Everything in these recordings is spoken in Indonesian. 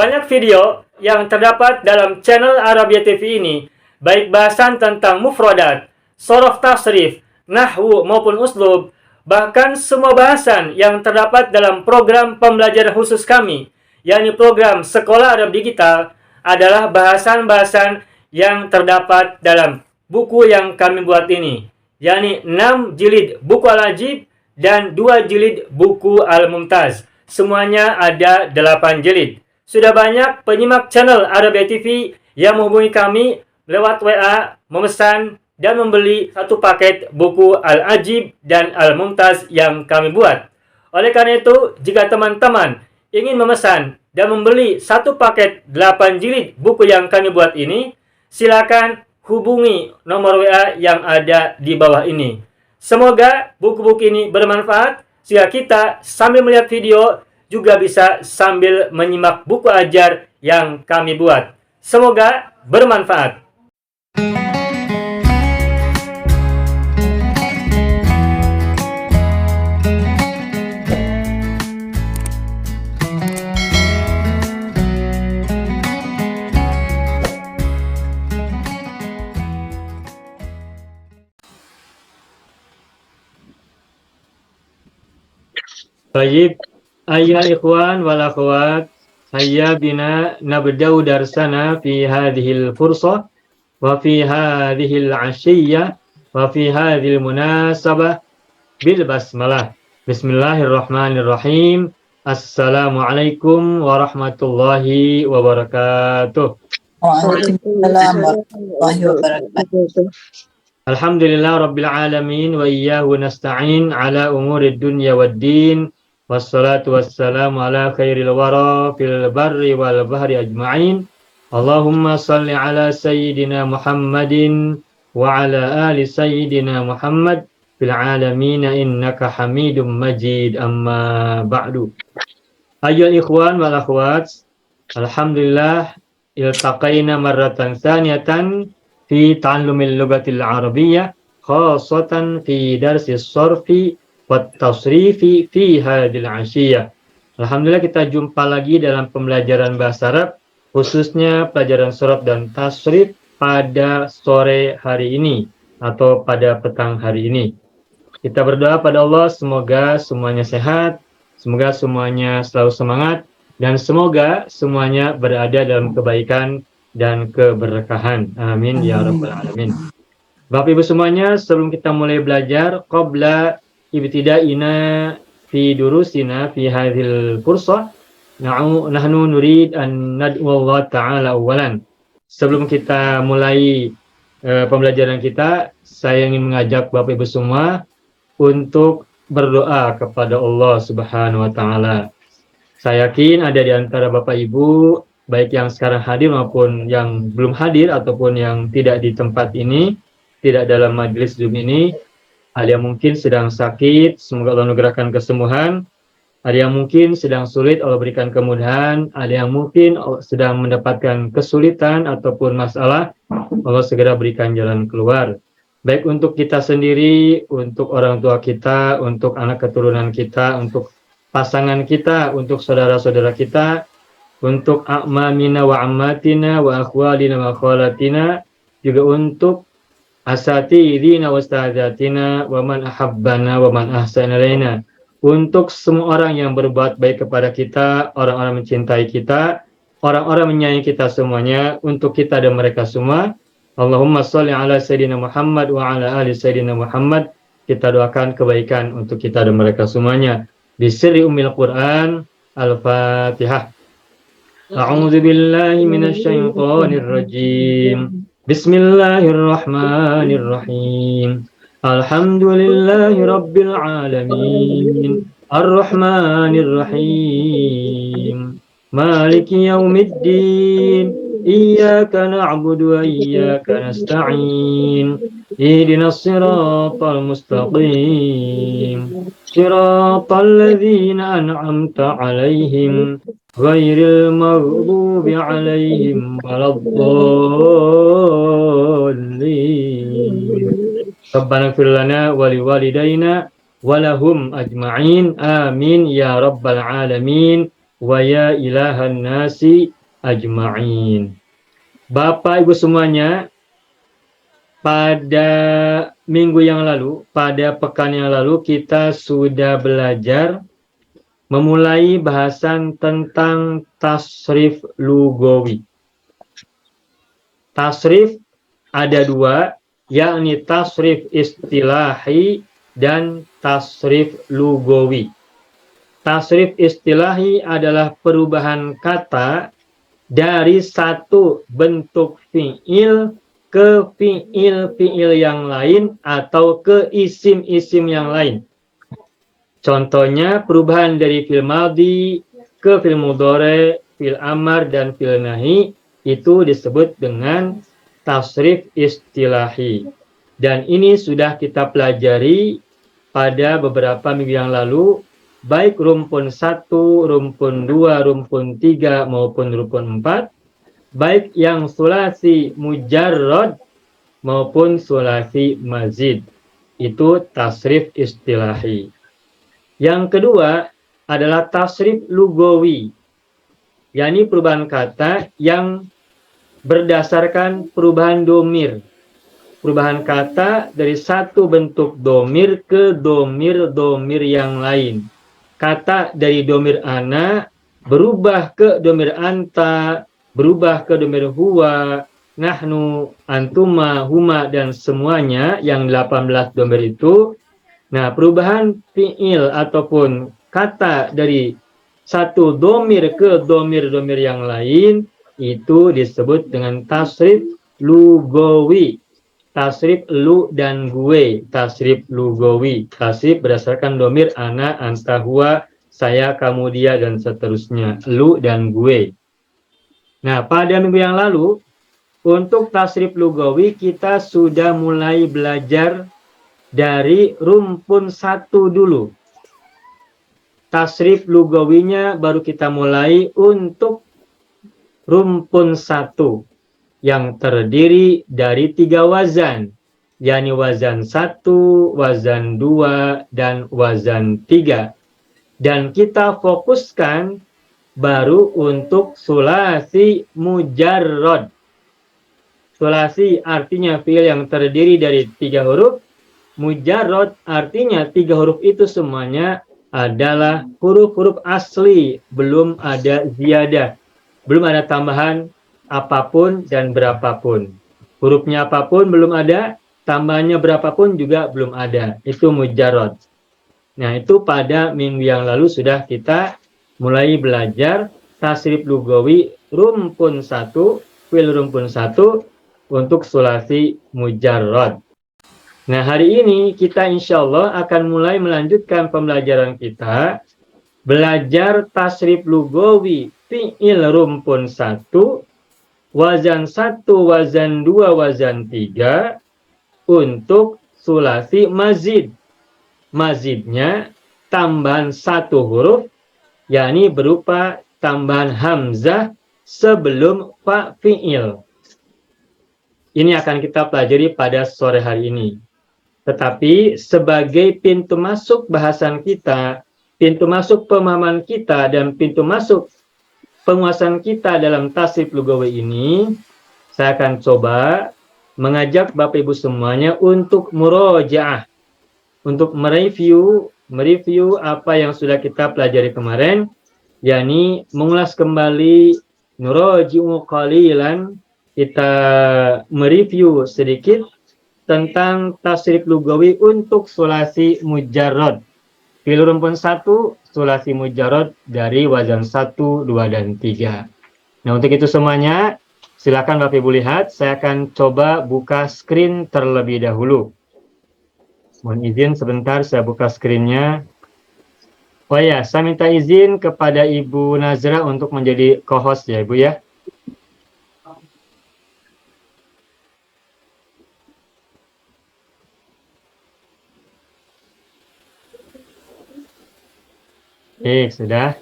Banyak video yang terdapat dalam channel Arabia TV ini, baik bahasan tentang mufradat, sorof tasrif, nahwu maupun uslub, bahkan semua bahasan yang terdapat dalam program pembelajaran khusus kami, yakni program Sekolah Arab Digital, adalah bahasan-bahasan yang terdapat dalam buku yang kami buat ini, yakni 6 jilid buku Al-Ajib dan 2 jilid buku Al-Mumtaz. Semuanya ada 8 jilid. Sudah banyak penyimak channel Arabia TV yang menghubungi kami lewat WA, memesan dan membeli satu paket buku Al-Ajib dan Al-Mumtaz yang kami buat. Oleh karena itu, jika teman-teman ingin memesan dan membeli satu paket 8 jilid buku yang kami buat ini, silakan hubungi nomor WA yang ada di bawah ini. Semoga buku-buku ini bermanfaat sehingga kita sambil melihat video juga bisa sambil menyimak buku ajar yang kami buat. Semoga bermanfaat. Baik, ayah ikhwan wal akhwat, hayya bina nabda'u darsana fi hadhil fursah wa fi hadhil ashiyyah wa fi hadhil munasabah bil basmalah. Bismillahirrahmanirrahim. Assalamualaikum warahmatullahi wabarakatuh. Waalaikumsalam warahmatullahi wabarakatuh. Alhamdulillah rabbil alamin wa iyyahu nasta'in ala umurid dunya waddin. Wassalatu wassalamu ala khairil wara fil barri wal bahri ajma'in. Allahumma salli ala sayyidina Muhammadin wa ala ali sayyidina Muhammad fil alamin innaka hamidum majid, amma ba'du. Ayyuhal ikhwan wal akhwat, alhamdulillah iltaqaina marratan tsaniyatan fi ta'allumil lughatil arabiyyah khassatan fi darsis sarfi wat tasrifi fi hadil asyiyyah. Alhamdulillah kita jumpa lagi dalam pembelajaran bahasa Arab, khususnya pelajaran sorof dan tasrif pada sore hari ini atau pada petang hari ini. Kita berdoa pada Allah semoga semuanya sehat, semoga semuanya selalu semangat, dan semoga semuanya berada dalam kebaikan dan keberkahan. Amin ya rabbal alamin. Bapak Ibu semuanya, sebelum kita mulai belajar, qabla ibtida'ina fi durusina fi hadhil fursah, nahnu nurid an nad'u Allah ta'ala awalan. Sebelum kita mulai pembelajaran kita, saya ingin mengajak Bapak Ibu semua untuk berdoa kepada Allah Subhanahu wa taala. Saya yakin ada di antara Bapak Ibu, baik yang sekarang hadir maupun yang belum hadir ataupun yang tidak di tempat ini, tidak dalam majelis Zoom ini, ada yang mungkin sedang sakit, semoga Allah anugerahkan kesembuhan. Ada yang mungkin sedang sulit, Allah berikan kemudahan. Ada yang mungkin sedang mendapatkan kesulitan ataupun masalah, Allah segera berikan jalan keluar. Baik untuk kita sendiri, untuk orang tua kita, untuk anak keturunan kita, untuk pasangan kita, untuk saudara-saudara kita, untuk a'mamina wa ammatina wa akhwalina wa akhwalatina, juga untuk asatidina wa ustadzatina wa man ahabbana wa man ahsana ilaina. Untuk semua orang yang berbuat baik kepada kita, orang-orang mencintai kita, orang-orang menyayangi kita semuanya, untuk kita dan mereka semua. Allahumma sholli ala sayyidina Muhammad wa ala ali sayyidina Muhammad. Kita doakan kebaikan untuk kita dan mereka semuanya. Bisri ummil Quran. Al-Fatihah. A'udzu billahi minasy syaithanir rajim. Bismillahirrahmanirrahim. Alhamdulillahi rabbil alamin. Ar-Rahmanir Rahim. Maliki yaumiddin. Iyyaka na'budu wa iyyaka nasta'in. Ihdinas siratal mustaqim. Siratal ladzina an'amta 'alaihim ghairil maghdubi 'alaihim waladdallin. Rabbana ighfir lana wa liwalidayna wa lahum ajma'in. Amin ya rabbal alamin. wa ya ilahan nasi ajma'in. Bapak Ibu semuanya, pada minggu yang lalu, pada pekan yang lalu kita sudah belajar memulai bahasan tentang tasrif lugawi. Tasrif ada dua, yakni tasrif istilahi dan tasrif lugawi. Tasrif istilahi adalah perubahan kata dari satu bentuk fi'il ke fi'il yang lain atau ke isim-isim yang lain. Contohnya perubahan dari fi'il madhi ke fi'il mudhari, fi'il amar dan fi'il nahi itu disebut dengan tasrif istilahi. Dan ini sudah kita pelajari pada beberapa minggu yang lalu, baik rumpun 1, rumpun 2, rumpun 3 maupun rumpun 4, baik yang sulasi mujarrad maupun sulasi mazid. Itu tasrif istilahi. Yang kedua adalah tasrif lugawi, yakni perubahan kata yang berdasarkan perubahan domir. Perubahan kata dari satu bentuk domir ke domir yang lain. Kata dari domir ana berubah ke domir anta, berubah ke domir huwa, nahnu, antuma, huma, dan semuanya yang 18 domir itu. Nah, perubahan fi'il ataupun kata dari satu domir ke domir yang lain itu disebut dengan tasrif lugawi. Tasrif lu dan gue, tasrif lugawi. Tasrif berdasarkan domir ana, anta, huwa, saya, kamu, dia, dan seterusnya. Lu dan gue. Nah, pada minggu yang lalu, untuk tasrif lugawi kita sudah mulai belajar dari rumpun 1 dulu. Tasrif lugawinya baru kita mulai untuk rumpun 1 yang terdiri dari 3 wazan, yakni wazan 1, wazan 2, dan wazan 3. Dan kita fokuskan baru untuk sulasi mujarrad. Sulasi artinya fi'il yang terdiri dari 3 huruf. Mujarrad artinya 3 huruf itu semuanya adalah huruf-huruf asli, belum ada ziyadah, belum ada tambahan apapun dan berapapun. Hurufnya apapun belum ada, tambahannya berapapun juga belum ada. Itu mujarrad. Nah, itu pada minggu yang lalu sudah kita mulai belajar tasrif lugawi rumpun 1, fi'il rumpun 1 untuk sulasi mujarrad. Nah, hari ini kita insya Allah akan mulai melanjutkan pembelajaran kita, belajar tasrif lugawi fi'il rumpun 1, wazan 1, wazan 2, wazan 3, untuk sulasi mazid. Mazidnya tambahan 1 huruf, yakni berupa tambahan hamzah sebelum fa fi'il. Ini akan kita pelajari pada sore hari ini. Tetapi sebagai pintu masuk bahasan kita, pintu masuk pemahaman kita, dan pintu masuk penguasaan kita dalam tasrif lugawi ini, saya akan coba mengajak Bapak Ibu semuanya untuk murojaah, untuk mereview apa yang sudah kita pelajari kemarin, yakni mengulas kembali, nuroji'u qalilan, kita mereview sedikit tentang tasrif lugawi untuk sulasi mujarrad. Fi'il rumpun 1, sulasi mujarrad dari wazan 1, 2, dan 3. Nah, untuk itu semuanya, silakan Bapak Ibu lihat. Saya akan coba buka screen terlebih dahulu. Mohon izin sebentar, saya buka screen-nya. Oh ya, saya minta izin kepada Ibu Nazra untuk menjadi co-host ya, Ibu ya. Sudah.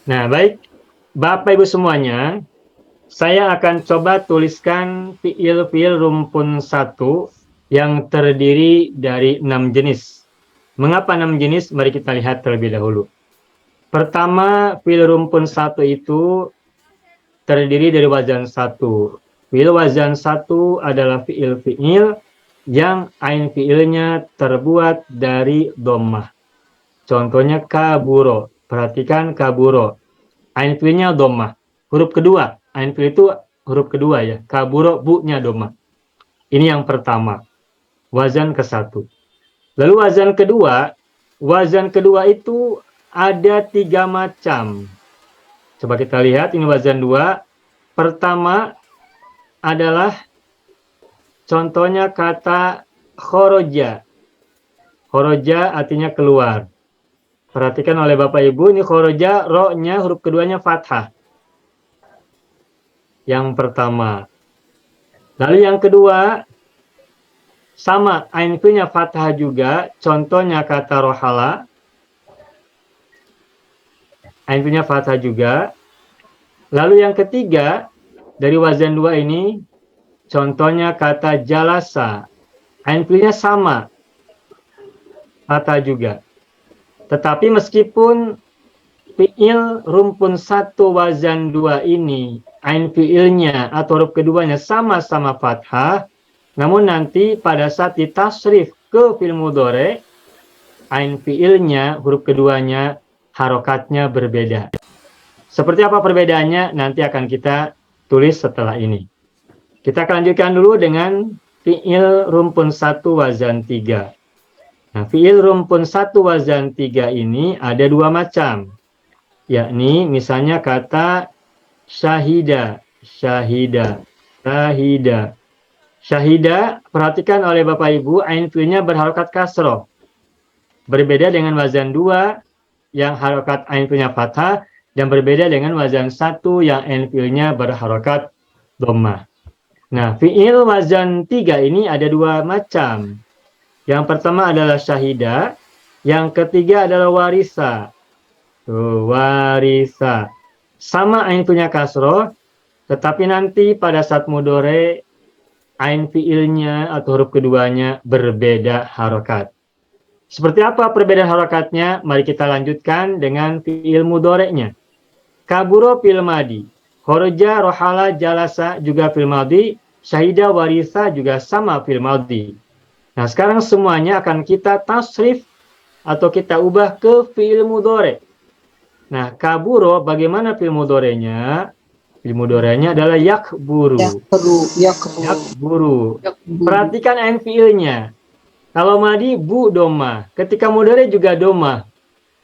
Nah, baik. Bapak Ibu semuanya, saya akan coba tuliskan fi'il rumpun 1 yang terdiri dari 6 jenis. Mengapa 6 jenis? Mari kita lihat terlebih dahulu. Pertama, fi'il rumpun 1 itu terdiri dari wazan 1. Fi'il wazan 1 adalah fi'il yang ain fi'ilnya terbuat dari dhammah. Contohnya kaburo. Perhatikan kaburo. Ain fi'ilnya dhammah. Huruf kedua. Ain fi'il itu huruf kedua ya. Kaburo bu-nya dhammah. Ini yang pertama. Wazan ke-1. Lalu wazan kedua itu ada 3 macam. Coba kita lihat, ini wazan 2. Pertama adalah contohnya kata khoroja. Khoroja artinya keluar. Perhatikan oleh Bapak Ibu, ini khoroja, ro-nya huruf keduanya fathah. Yang pertama. Lalu yang kedua, sama, ain fi'ilnya fathah juga. Contohnya kata rohala. Ain fi'ilnya fathah juga. Lalu yang ketiga, dari wazan 2 ini, contohnya kata jalasa. Ain fi'ilnya sama, fathah juga. Tetapi meskipun fi'il rumpun 1 wazan 2 ini, ain fi'ilnya atau huruf keduanya sama-sama fathah, namun nanti pada saat ditasrif ke fi'il mudhari, ain fi'ilnya, huruf keduanya, harokatnya berbeda. Seperti apa perbedaannya? Nanti akan kita tulis setelah ini. Kita akan lanjutkan dulu dengan fi'il rumpun 1 wazan 3. Nah, fi'il rumpun 1 wazan 3 ini ada 2 macam. Yakni misalnya kata syahida, syahida, syahida. Syahida, perhatikan oleh Bapak Ibu, ain fi'ilnya berharokat kasroh. Berbeda dengan wazan 2 yang harokat ain fi'ilnya fathah, dan berbeda dengan wazan 1 yang ain fi'ilnya berharokat dhammah. Nah, fi'il wazan 3 ini ada 2 macam. Yang pertama adalah syahida, yang ketiga adalah warisa. Tuh, warisa. Sama ain fi'ilnya kasroh, tetapi nanti pada saat mudhari ain fi'ilnya atau huruf keduanya berbeda harokat. Seperti apa perbedaan harokatnya? Mari kita lanjutkan dengan fi'il mudhari'nya. Kaburo fi'il madi, khoroja, rohala, jalasa juga fi'il madi, syahida, warisa juga sama fi'il madi. Nah, sekarang semuanya akan kita tasrif atau kita ubah ke fi'il mudhari'. Nah, kaburo bagaimana fi'il mudhari'nya? Fi'il mudhari'nya adalah yakburu. Yakburu. Perhatikan ain fi'ilnya. Kalau madi bu doma, ketika mudhari juga doma.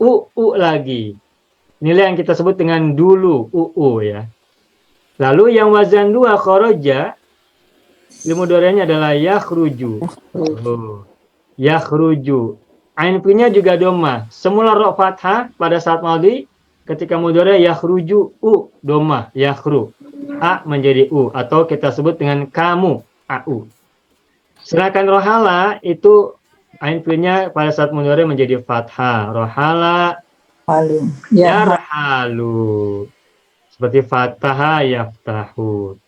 U lagi. Inilah yang kita sebut dengan dulu, ya. Lalu yang wazan 2 khoroja, fi'il mudhari'nya adalah yakhruju. Yakhruju. Ain fi'ilnya juga doma. Semula ro fathah pada saat madhi, ketika mudhari yakhruju doma, yakhru. A menjadi u atau kita sebut dengan kamu, au. Sedangkan rohala itu ain fi'ilnya pada saat mudhari menjadi fathah. Rohala yarhalu. Seperti fathah yaftahu.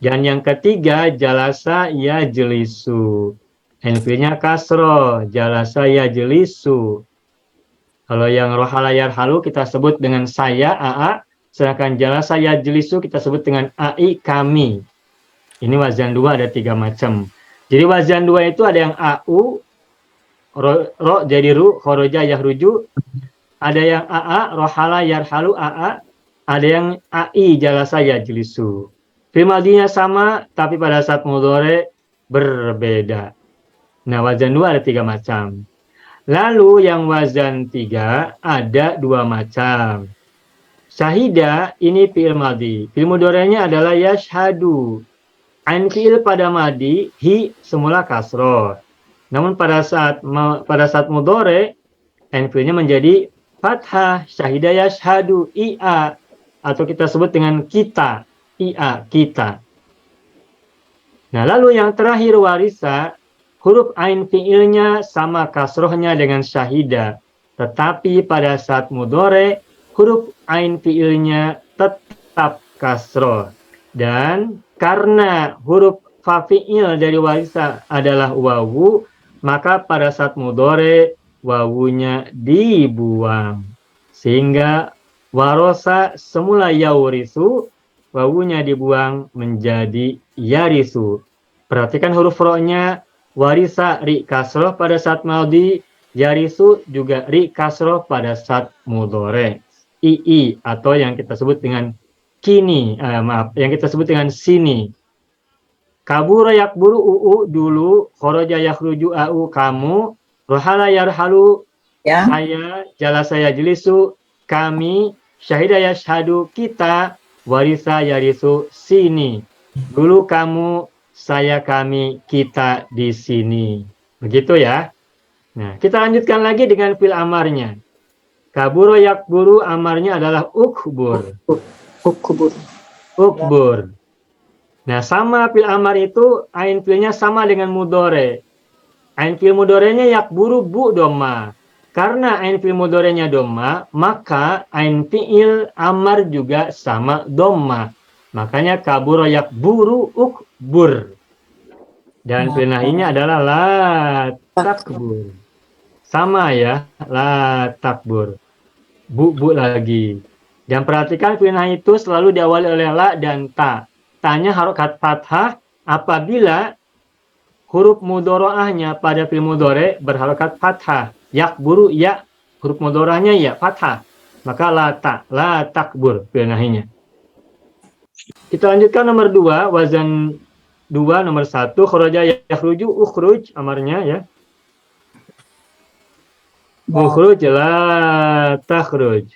Dan yang ketiga jalasa yajlisu. Ain fi'ilnya kasroh, jalasa yajlisu. Kalau yang rohala yarhalu kita sebut dengan saya, aa. Sedangkan jalasa yajlisu kita sebut dengan ai, kami. Ini wazan 2 ada 3 macam. Jadi wazan 2 itu ada yang au, ro jadi ru, khoroja yahruju. Ada yang aa, rohala yarhalu, aa. Ada yang ai, jalasa yajlisu. Fi'il madinya sama, tapi pada saat mudhari berbeda. Nah, wazan 2 ada 3 macam. Lalu yang wazan 3 ada 2 macam. Syahida ini fi'il madhi. Fi'il mudhari'nya adalah yashhadu. Ain fi'il pada madhi, hi semula kasroh. Namun pada saat mudhari, ain fi'ilnya menjadi fathah. Syahida yashhadu, ia. Atau kita sebut dengan kita. Ia, kita. Nah, lalu yang terakhir warisa, huruf ain fi'ilnya sama kasrohnya dengan syahida. Tetapi pada saat mudhari, huruf ain fi'ilnya tetap kasroh. Dan karena huruf fa fi'il dari warisa adalah wawu, maka pada saat mudhari wawunya dibuang. Sehingga warosa semula yaurisu, wawunya dibuang menjadi yarisu. Perhatikan huruf ro-nya, warisa ri kasroh pada saat maldi, yarisu juga ri kasroh pada saat mudhore. II atau yang kita sebut dengan kini, yang kita sebut dengan sini. Kabura yakburu dulu, khoroja yakhruju kamu, rohala yarhalu Ya. saya, jala saya jelisu, kami, syahida yashhadu kita, warisa yarisu sini. Dulu kamu, saya, kami, kita di sini. Begitu ya. Nah, kita lanjutkan lagi dengan fil amarnya. Kaburo yakburu, amarnya adalah ukbur. Ukbur. Ukbur. Nah, sama fil amar itu, ain filnya sama dengan mudore. Ain fil mudorenya yakburu bu doma. Karena ain fil mudorenya doma, maka ain fiil amar juga sama doma. Makanya kaburo yakburu ukbur. Dan fil nahinya adalah la takbur. Sama ya, la takbur. Bu lagi. Dan perhatikan fil nahi itu selalu diawali oleh la dan ta. Tanya harokat fathah apabila huruf mudoroahnya pada fil mudore berharokat fathah. Yakburu ya, huruf mudorahnya ya fathah. Maka la takbur fil nahinya. Kita lanjutkan nomor 2, wazan 2 nomor 1, kharaja yakhruju ukhruj amarnya ya. Ukhruj la takhruj.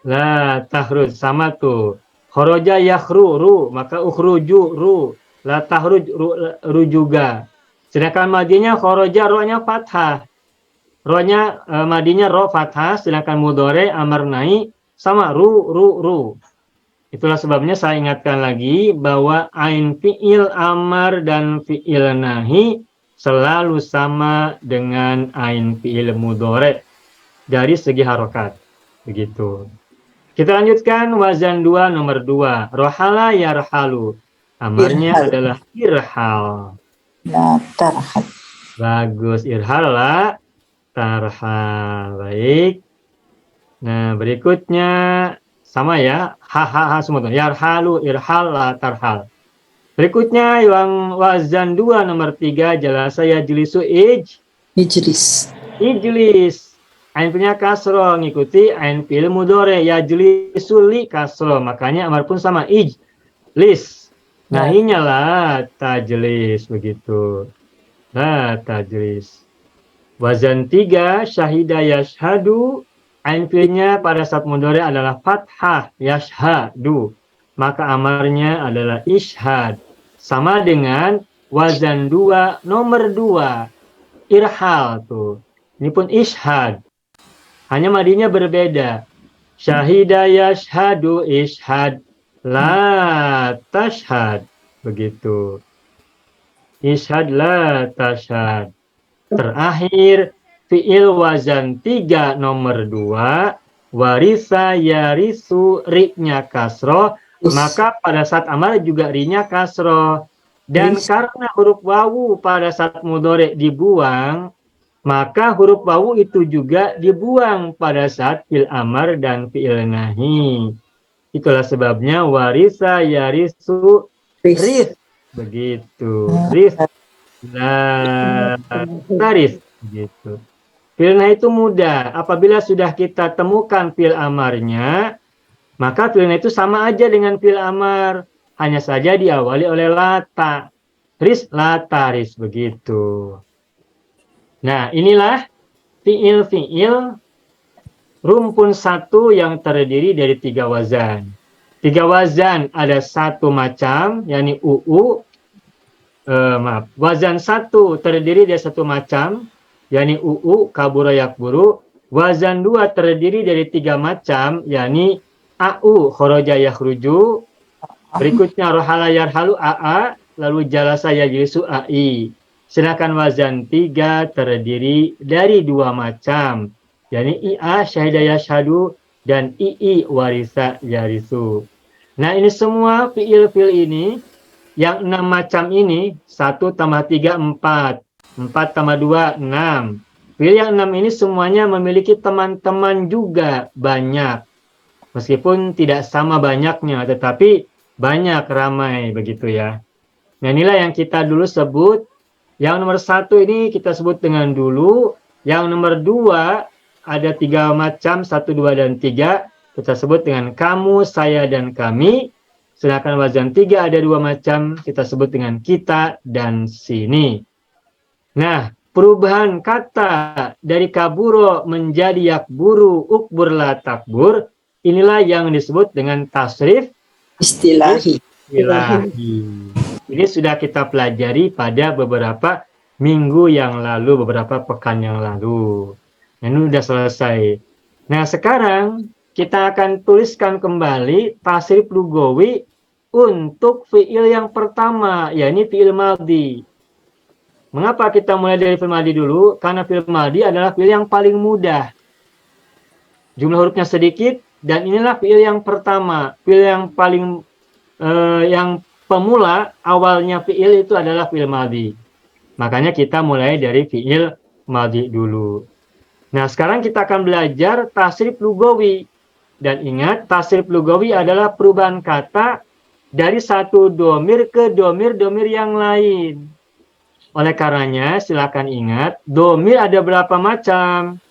La takhruj sama tuh. Kharaja yakhru ru, maka ukhruju ru. La tahruj ru juga. Sedangkan madinya kharaja ro-nya fathah. Ro-nya madinya ro fathah, sedangkan mudhore amar nahi sama ru. Itulah sebabnya saya ingatkan lagi bahwa ain fi'il amar dan fi'il nahi selalu sama dengan ain fi'il mudhore dari segi harokat. Begitu. Kita lanjutkan wazan 2 nomor 2. Rohala yarhalu. Amarnya Irhal. adalah irhal. La tarhal. Bagus, irhal la tarhal. Baik. Nah, berikutnya sama ya. Ha semua tuh. Yarhalu, irhal, la tarhal. Berikutnya yang wazan 2 nomor 3. Jalasa yajlisu Ijlis. ijlis. Ain punya kasro, ngikuti ain fi'il mudhore yajlisu li kasro. Makanya amar pun sama ijlis. Nahinya la tajlis begitu. La tajlis. Wazan 3 syahida yashhadu. Ain fi'ilnya pada saat mudhore adalah fathah yashhadu. Maka amarnya adalah ishad. Sama dengan wazan 2 nomor 2. Irhal tuh. Ini pun ishad. Hanya madinya berbeda. Syahida yashhadu ishad. La tashhad. Begitu. Ishad la tashhad. Terakhir, fi'il wazan 3 nomor 2. Warisa yarisu ri-nya kasroh. Maka pada saat amar juga ri-nya kasroh. Dan karena huruf wawu pada saat mudhore dibuang, maka huruf wawu itu juga dibuang pada saat fi'il amar dan fi'il nahi. Itulah sebabnya warisa yarisu ris. Begitu. Ris. La taris. Begitu. Fi'il nahi itu mudah. Apabila sudah kita temukan fi'il amarnya, maka fi'il nahi itu sama aja dengan fi'il amar. Hanya saja diawali oleh lata. Ris, lataris. Begitu. Nah, inilah fi'il rumpun 1 yang terdiri dari 3 wazan. 3 wazan ada 1 macam, yakni wazan 1 terdiri dari 1 macam, yakni kabura yakburu. Wazan 2 terdiri dari 3 macam, yakni kharaja yakhruju. Berikutnya rohala yarhalu lalu jalasa yajlisu ai. Sedangkan wazan 3 terdiri dari 2 macam, yakni ia syahida yashhadu dan ii warisa yarisu. Nah, ini semua fi'il ini yang 6 macam ini 1 tambah 3 4, 4 tambah 2 6, fi'il yang 6 ini semuanya memiliki teman-teman juga banyak. Meskipun tidak sama banyaknya, tetapi banyak, ramai begitu ya. Nah, inilah yang kita dulu sebut. Yang nomor 1 ini kita sebut dengan dulu. Yang nomor 2 ada 3 macam, 1, 2, dan 3. Kita sebut dengan kamu, saya, dan kami. Sedangkan wazan 3 ada 2 macam, kita sebut dengan kita dan sini. Nah, perubahan kata dari kaburo menjadi yakburu, ukbur la takbur, inilah yang disebut dengan tasrif Istilahi. ilahi. Ini sudah kita pelajari pada beberapa minggu yang lalu, beberapa pekan yang lalu. Nah, ini sudah selesai. Nah, sekarang kita akan tuliskan kembali tasrif lugawi untuk fiil yang pertama, yakni fiil madhi. Mengapa kita mulai dari fiil madhi dulu? Karena fiil madhi adalah fiil yang paling mudah. Jumlah hurufnya sedikit, dan inilah fiil yang pertama. Fiil yang paling yang pemula, awalnya fiil itu adalah fiil madhi. Makanya kita mulai dari fiil madhi dulu. Nah, sekarang kita akan belajar tasrif lugawi. Dan ingat, tasrif lugawi adalah perubahan kata dari satu domir ke domir-domir yang lain. Oleh karenanya, silakan ingat, domir ada berapa macam?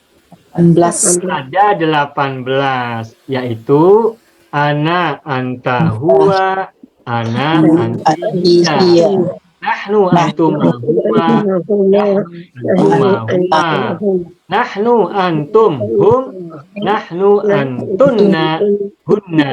18. Ada 18, yaitu ana, anta, huwa, ana, antia, Iya. nahnu, antum, huwa, nahnu, antum, hum, nahnu, antunna, hunna.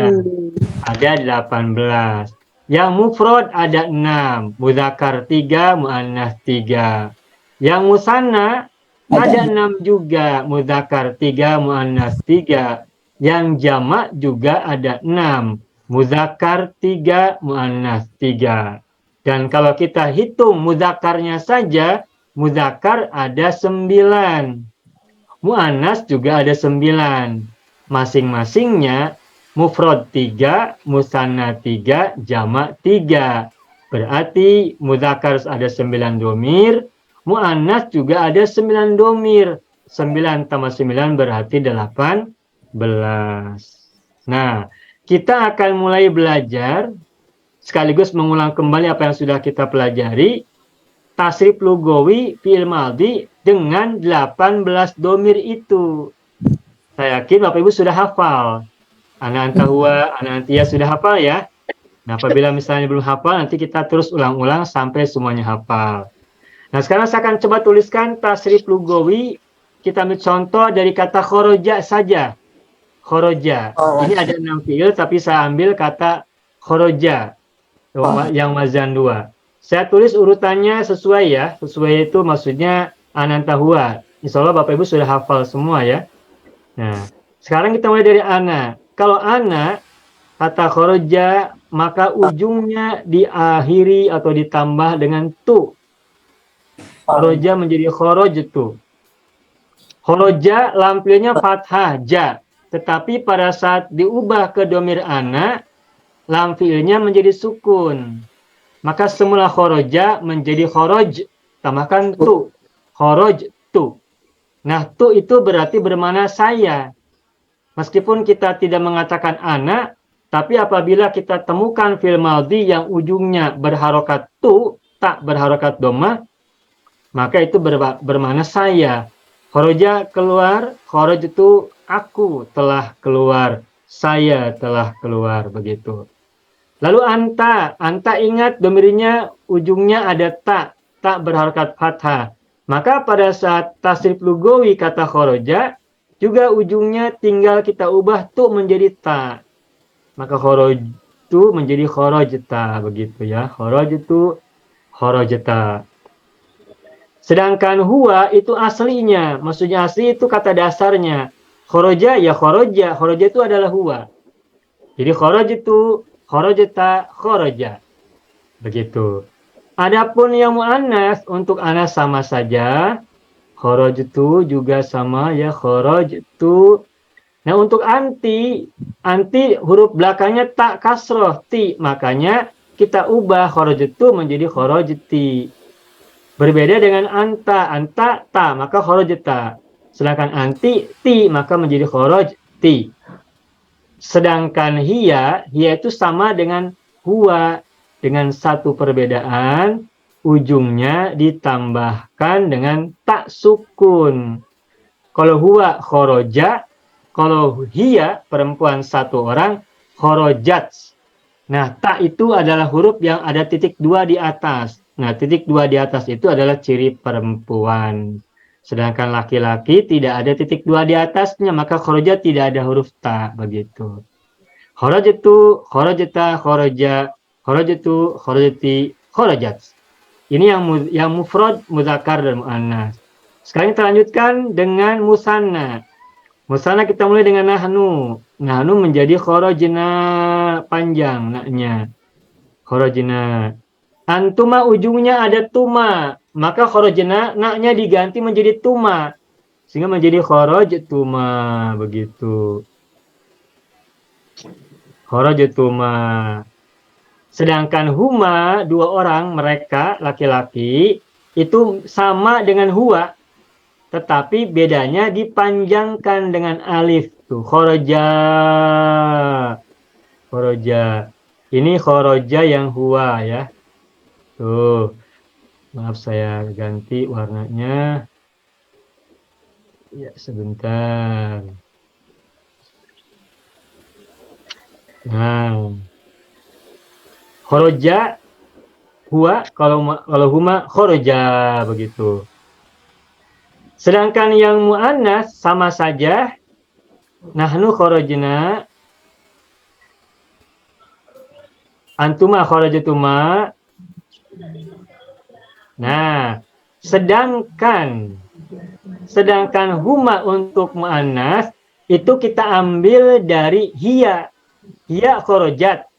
Ada 18. Yang mufrad ada 6, muzakkar 3, muannas 3. Yang musanna ada 6 juga, muzakkar 3, muannas 3. Yang jamak juga ada 6, muzakkar 3, muannas 3. Dan kalau kita hitung muzakkarnya saja, muzakkar ada 9. Muannas juga ada 9. Masing-masingnya mufrad 3, musanna 3, jamak 3. Berarti muzakkar ada 9 domir, muannas juga ada 9 domir. 9 tambah 9 berarti 18. Nah, kita akan mulai belajar sekaligus mengulang kembali apa yang sudah kita pelajari. Tasrif lugawi fi'il madhi dengan 18 domir itu. Saya yakin Bapak Ibu sudah hafal. Ana, anta, huwa, ana, antia sudah hafal ya. Nah, apabila misalnya belum hafal, nanti kita terus ulang-ulang sampai semuanya hafal. Nah, sekarang saya akan coba tuliskan tasrif lugawi. Kita ambil contoh dari kata khoroja saja. Khoroja. Ini ada 6 fiil, tapi saya ambil kata khoroja yang wazan 2. Saya tulis urutannya sesuai ya. Sesuai itu maksudnya ananta huwa. Insya Allah Bapak Ibu sudah hafal semua ya. Nah, sekarang kita mulai dari ana. Kalau ana, kata khoroja, maka ujungnya diakhiri atau ditambah dengan tu. Khoroja menjadi khorojtu. Khoroja lampilnya fathah ja. Tetapi pada saat diubah ke domir ana, lam fiilnya menjadi sukun. Maka semula khoroja menjadi khoroj, tambahkan tu. Khoroj tu. Nah, tu itu berarti bermakna saya. Meskipun kita tidak mengatakan ana, tapi apabila kita temukan fi'il madhi yang ujungnya berharokat tu, tak berharokat dhamma, maka itu bermakna saya. Khoroja keluar, khoroj itu aku telah keluar, saya telah keluar, begitu. Lalu anta, anta ingat domirnya ujungnya ada tak berharokat fathah. Maka pada saat tasrif lugawi kata khoroja, juga ujungnya tinggal kita ubah tu menjadi ta. Maka khoroj itu menjadi khorojta, begitu ya. Khoroj itu khorojta. Sedangkan huwa itu aslinya, maksudnya asli itu kata dasarnya. Khoroja ya khoroja, khoroja itu adalah huwa. Jadi khoroj itu khorojta, khoroja. Begitu. Adapun yang muannas untuk anas sama saja. Khorojtu juga sama ya, khorojtu. Nah, untuk anti huruf belakangnya tak kasroh ti, makanya kita ubah khorojtu menjadi khorojti. Berbeda dengan anta ta, maka kharajta. Sedangkan anti ti, maka menjadi kharajti. Sedangkan hiya itu sama dengan huwa, dengan satu perbedaan, ujungnya ditambahkan dengan tak sukun. Kalau huwa kharaja, kalau hiya perempuan satu orang, kharajat. Nah, tak itu adalah huruf yang ada titik 2 di atas. Nah, titik 2 di atas itu adalah ciri perempuan. Sedangkan laki-laki tidak ada titik 2 di atasnya, maka kharaja tidak ada huruf ta, begitu. Kharajatu, kharajata, kharaja, kharajatu, kharajati, kharajat. Ini yang mufrad, muzakkar dan muannas. Sekarang kita lanjutkan dengan musanna. Musanna kita mulai dengan nahnu. Nahnu menjadi kharajna, panjang naknya. Kharajna. Antuma ujungnya ada tuma, maka kharajna naknya diganti menjadi tuma sehingga menjadi kharajtuma, begitu. Kharajtuma. Sedangkan huma, dua orang, mereka laki-laki itu sama dengan huwa, tetapi bedanya dipanjangkan dengan alif tuh. Kharaja. Kharaja. Ini kharaja yang huwa ya. Tuh. Maaf saya ganti warnanya. Ya, sebentar. Nah. Kharaja huwa, kalau huma kharaja, begitu. Sedangkan yang muannas sama saja. Nahnu kharajna, antuma kharajtuma. Nah, sedangkan huma untuk muannas itu kita ambil dari hiya. Hiya kharajat.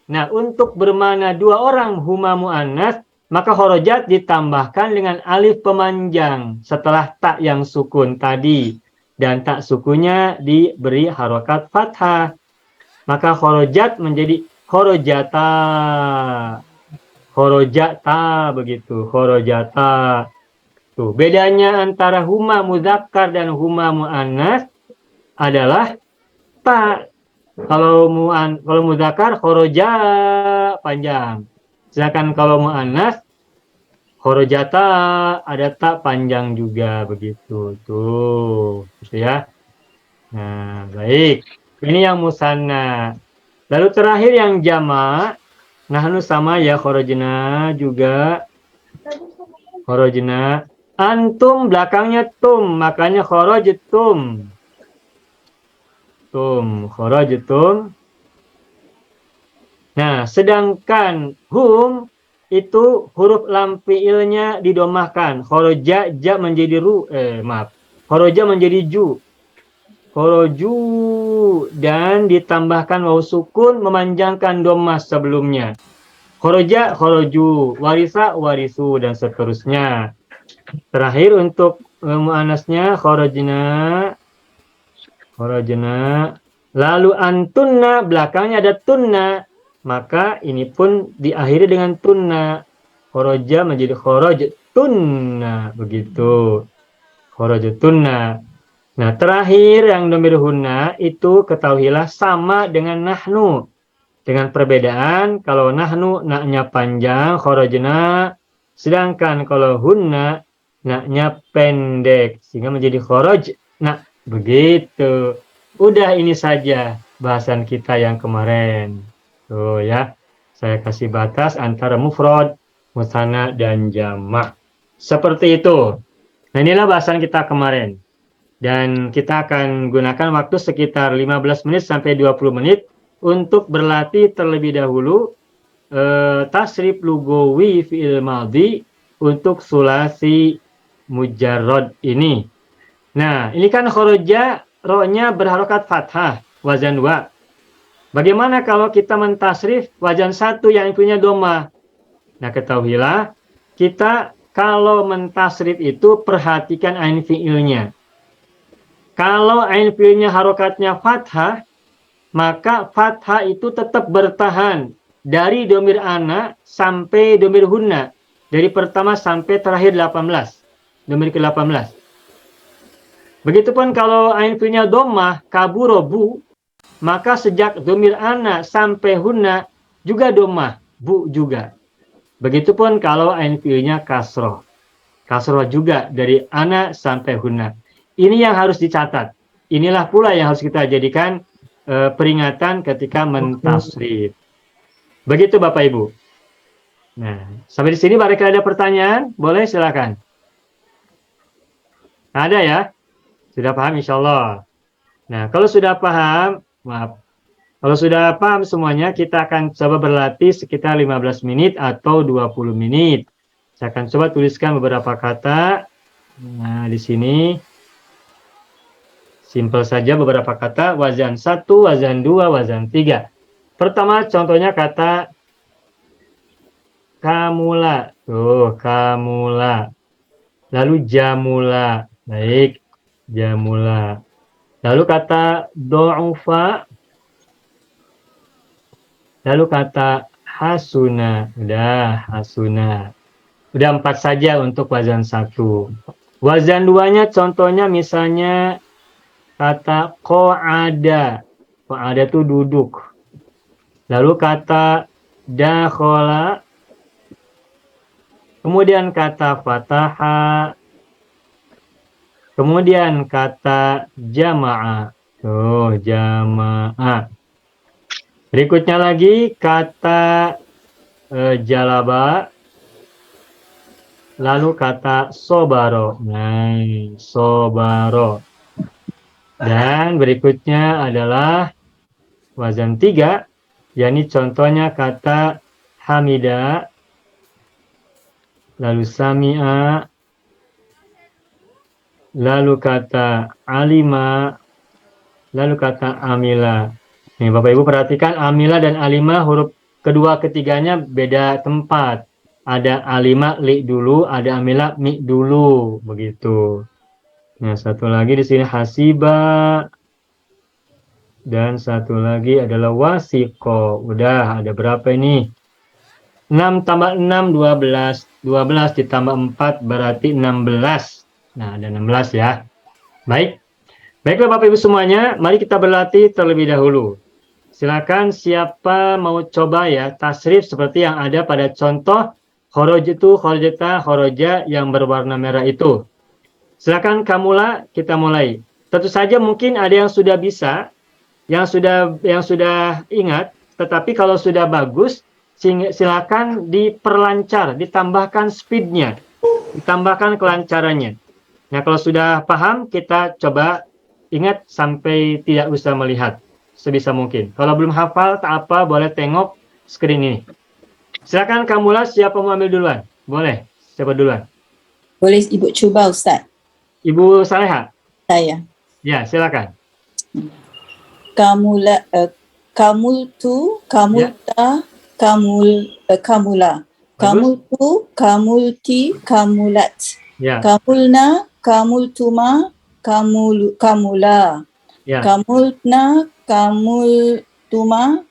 Nah, untuk bermakna dua orang huma muannas, maka kharajat ditambahkan dengan alif pemanjang setelah tak yang sukun tadi. Dan tak sukunya diberi harokat fathah. Maka kharajat menjadi kharajata. Kharajata, begitu. Kharajata. Tuh, bedanya antara huma muzakkar dan huma muannas adalah ta. Kalau muzakkar kharaja panjang. Sedangkan kalau muannas kharajata ada tak panjang juga, begitu. Tuh, gitu ya. Nah, baik. Ini yang musanna. Lalu terakhir yang jama', nahnu sama ya, kharajna juga. Kharajna. Antum belakangnya tum, makanya kharajtum. Tum, kharajtum. Nah, sedangkan hum itu huruf lam fi'ilnya didomahkan. Kharaja ja menjadi kharaja menjadi ju. Kharaju dan ditambahkan waw sukun memanjangkan dhammah sebelumnya. Kharaja kharaju, warisa warisu dan seterusnya. Terakhir untuk muannasnya kharajna. Kharajna. Lalu antunna, belakangnya ada tunna, maka ini pun diakhiri dengan tunna. Kharaja menjadi kharajtunna, begitu. Kharajtunna. Nah, terakhir yang dhamir hunna itu ketahuilah sama dengan nahnu. Dengan perbedaan, kalau nahnu naknya panjang, kharajna, sedangkan kalau hunna naknya pendek sehingga menjadi kharaj. Nah, begitu. Udah, ini saja bahasan kita yang kemarin. Tuh ya. Saya kasih batas antara mufrad, musanna dan jamak. Seperti itu. Nah, inilah bahasan kita kemarin. Dan kita akan gunakan waktu sekitar 15 menit sampai 20 menit untuk berlatih terlebih dahulu tasrif lugawi fi'il madhi untuk sulasi mujarrad ini. Nah, ini kan kharaja, ro-nya berharokat fathah, wazan wa. Bagaimana kalau kita mentasrif wazan satu yang punya dhamma? Nah, ketahuilah, kita kalau mentasrif itu perhatikan ain fi'ilnya. Kalau ain fi'ilnya harokatnya fathah, maka fathah itu tetap bertahan dari domir ana sampai domir hunna. dari pertama sampai terakhir 18. Nomor ke-18. Begitupun kalau ain fi'ilnya dhammah, kaburo bu, maka sejak dhamir ana sampai hunna juga dhammah, bu juga. Begitupun kalau ain fi'ilnya kasroh. Kasroh juga dari ana sampai hunna. Ini yang harus dicatat. Inilah pula yang harus kita jadikan peringatan ketika mentasrif. Begitu Bapak Ibu. Nah, sampai di sini barangkali ada pertanyaan, boleh silakan. Ada ya? Sudah paham insyaallah. Nah, kalau sudah paham, maaf. Kalau sudah paham semuanya, kita akan coba berlatih sekitar 15 menit atau 20 menit. Saya akan coba tuliskan beberapa kata. Nah, di sini simpel saja beberapa kata, wazan 1, wazan 2, wazan 3. Pertama contohnya kata kamula. Tuh, kamula. Lalu jamula. Baik, jamula. Lalu kata do'ufa. Lalu kata hasuna. Udah, hasuna. Udah 4 saja untuk wazan 1. Wazan 2-nya contohnya misalnya kata qa'ada. Qa'ada itu duduk. Lalu kata dakhala. Kemudian kata fataha. Kemudian kata jama'a. Tuh, jama'a. Berikutnya lagi kata jalaba. Lalu kata sobaro. Nah, sobaro. Dan berikutnya adalah wazan 3. yakni contohnya kata hamida. Lalu sami'a. Lalu kata alima. Lalu kata amila. Nih Bapak Ibu perhatikan amila dan alima huruf kedua ketiganya beda tempat. Ada alima li dulu, ada amila mi dulu, begitu. Nah, satu lagi di sini hasiba. Dan satu lagi adalah wasiko. Udah ada berapa ini? 6 tambah 6 12. 12 ditambah 4 berarti 16. Nah, ada 16 ya. Baik. Baiklah Bapak Ibu semuanya, mari kita berlatih terlebih dahulu. Silakan siapa mau coba ya tasrif seperti yang ada pada contoh khorojatu, khorojata, khoroja yang berwarna merah itu. Silakan Kamula, kita mulai. Tentu saja mungkin ada yang sudah bisa, yang sudah ingat, tetapi kalau sudah bagus, silakan diperlancar, ditambahkan speednya, ditambahkan kelancarannya. Nah, kalau sudah paham, kita coba ingat sampai tidak usah melihat sebisa mungkin. Kalau belum hafal, tak apa, boleh tengok screen ini. Silakan Kamula, siapa mau ambil duluan? Boleh, siapa duluan? Boleh Ibu cuba Ustaz? Ibu Saleha? Saya. Ya, silakan. Kamula, kamultu, kamulta, kamula. Kamultu, kamulti, kamulat. Ya. Kamulna, kamultuma, kamula. Ya. Kamulna, kamultuma,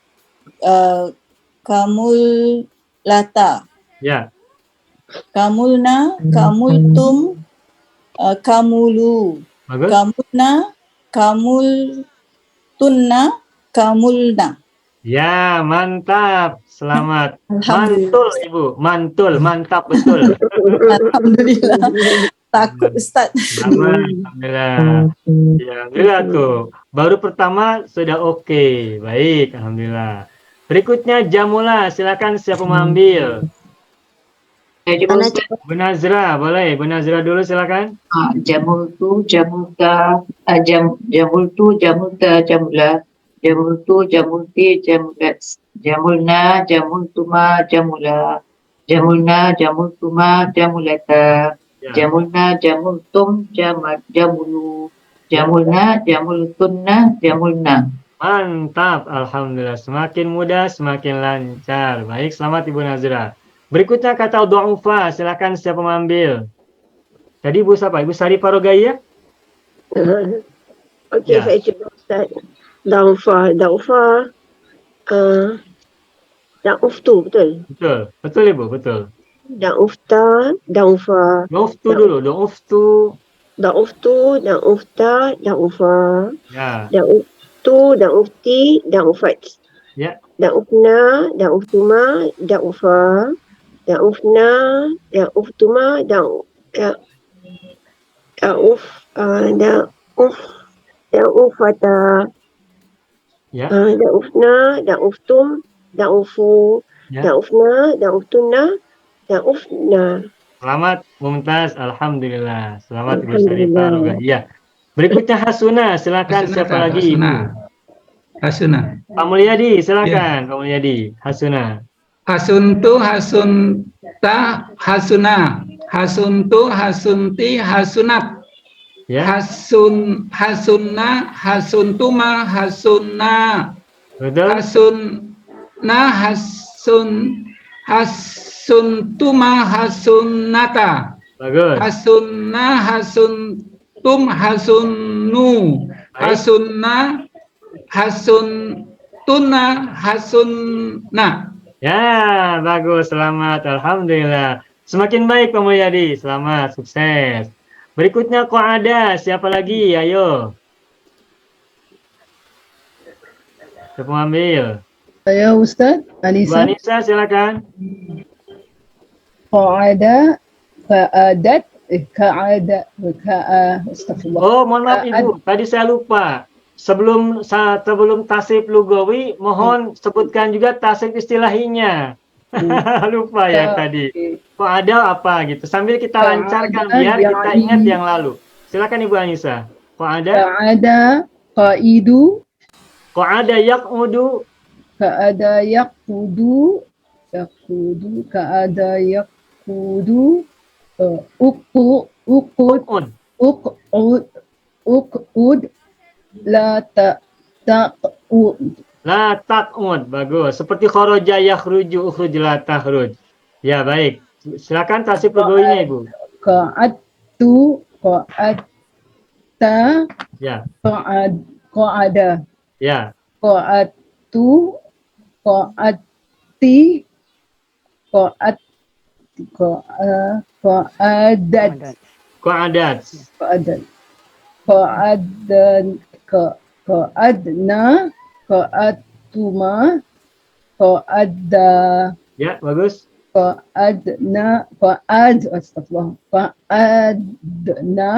kamulata. Ya. Kamulna, kamultum, kamulu. Bagus. Kamulna, kamultunna, kamulna. Ya, mantap. Selamat. Alhamdulillah. Mantul, Ibu. Mantul, mantap betul. Alhamdulillah. Takut Ustaz. Alhamdulillah. Ya, alhamdulillah tuh. Baru pertama sudah oke. Baik, alhamdulillah. Berikutnya Jamula, silakan siapa mengambil? Bu Nazra, boleh. Bu Nazra dulu silakan. Jamultu, jamulta, jamultu, jamulta, jamula. Jamultu, jamulti, jamulat. Jamulna, jamultuma, jamula. Jamulna, jamultuma, jamulata. Ya. Jamulna, jamultum, jamulu. Jamulna, jamultunna, jamulna. Mantap, alhamdulillah. Semakin mudah, semakin lancar. Baik, selamat Ibu Nazra. Berikutnya kata du'ufa, silakan siapa mengambil? Tadi Ibu siapa? Ibu Sari Parogaya? Okey, Ya. saya cuba Ustaz. Daufa, Dauftu, betul? Betul, betul Ibu, betul. da'ufta, da'ufa. Da'uftu dulu, da'uftu. Da'uftu, da'ufta, da'ufa. Ya, Da'uftu, da'ufti, da'ufat. ya. Da'ufna, da'uftuma, da'ufa. Da'ufna, da'uftuma, da'uf, da'ufata. Ya, Da'ufna, da'uftum, da'ufu. ya. Da'ufna, da'uftunna, da'ufna. Selamat Mumtaz, alhamdulillah. Selamat Ibu Syarifah Alhamdulillah. Rogaiyah. Berikutnya Hasuna, silakan Hasuna, siapa Kak? lagi Hasuna. Ibu? Hasuna. Pak Mulyadi, silakan Pak Mulyadi. Hasuna. Hasuntu, hasunta, hasuna. Hasuntu, hasunti, hasunat. Ya, Hasunna, hasuntuma, hasunna. betul. Hasuntuma, hasunnata. Bagus. Hasunna, hasuntum, hasunnu. Baik. Hasunna, hasuntuna, hasunna. Ya, bagus. Selamat. Alhamdulillah. Semakin baik Pak Mulyadi. Selamat, sukses. Berikutnya Qa'ada, siapa lagi? Ayo. Siapa mau ambil? Ya Ustaz, Bu Anissa. Anissa, silakan. Qa'ada, ka'adat, astagfirullah. Oh, mohon maaf Ibu, tadi saya lupa. Sebelum tasrif lugawi, mohon sebutkan juga tasrif istilahinya. Lupa ya tadi. Kok ada apa gitu. Sambil kita lancarkan biar kita ingat yang lalu. Silakan Ibu Anissa. Kok ada? Ka'ada, qa'idu, Kok ada yak'udu? ka'ada yaqudu, ka'ada yaqudu, uqud, Uq'ud. uqud, la ta'ud. La tak'ud. Bagus. Seperti kharaja yakhruju ukhruj la takhruj. Ya, baik. Silakan tasrif lugawinya Ibu. Qa'adtu, qa'adta, Ya. qa'ada, Ya. qa'adtu, qa'adti, qa'adat, Qa'adat. qa'adna, qa'adtuma, qa'adda, Ya, bagus. qa'adna, astagfirullah, qa'adna,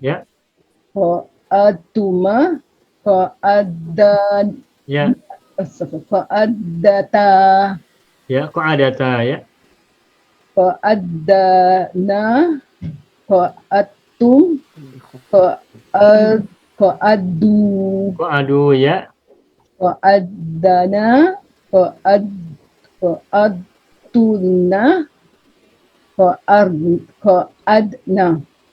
Ya. qa'adtuma, qa'addan, Ya. astagfirullah, qa'addata, Ya, qa'adata ya. qa'addana, qa'adtum, qa'addu, Qa'adu ya. qa'addana, qa'adtunna, qa'adna.